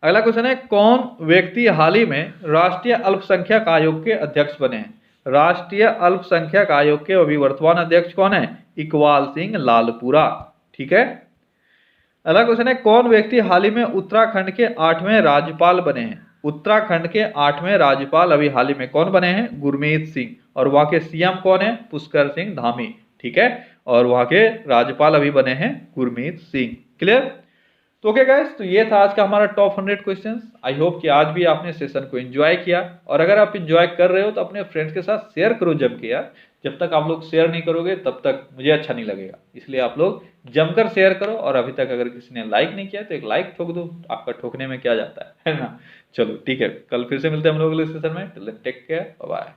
अगला क्वेश्चन है, कौन व्यक्ति हाल ही में राष्ट्रीय अल्पसंख्यक आयोग के अध्यक्ष बने हैं? राष्ट्रीय अल्पसंख्यक आयोग के अभी वर्तमान अध्यक्ष कौन है? इकबाल सिंह लालपुरा। ठीक है। अगला क्वेश्चन है, कौन व्यक्ति हाल ही में उत्तराखंड के 8वें राज्यपाल बने हैं? उत्तराखंड के 8वें राज्यपाल अभी हाल ही में कौन बने हैं? गुरमीत सिंह। और वहां के सीएम कौन है? पुष्कर सिंह धामी। ठीक है, और वहां के राज्यपाल अभी बने हैं गुरमीत सिंह। क्लियर। तो ओके गाइस, तो ये था आज का हमारा टॉप 100 क्वेश्चंस। आई होप कि आज भी आपने सेशन को एंजॉय किया, और अगर आप एंजॉय कर रहे हो तो अपने फ्रेंड्स के साथ शेयर करो जम के यार। जब तक आप लोग शेयर नहीं करोगे तब तक मुझे अच्छा नहीं लगेगा, इसलिए आप लोग जमकर शेयर करो। और अभी तक अगर किसी ने लाइक नहीं किया तो एक लाइक ठोक दो, आपका ठोकने में क्या जाता है ना। चलो ठीक है, कल फिर से मिलते हैं हम लोग अगले सेशन में। Take care, bye.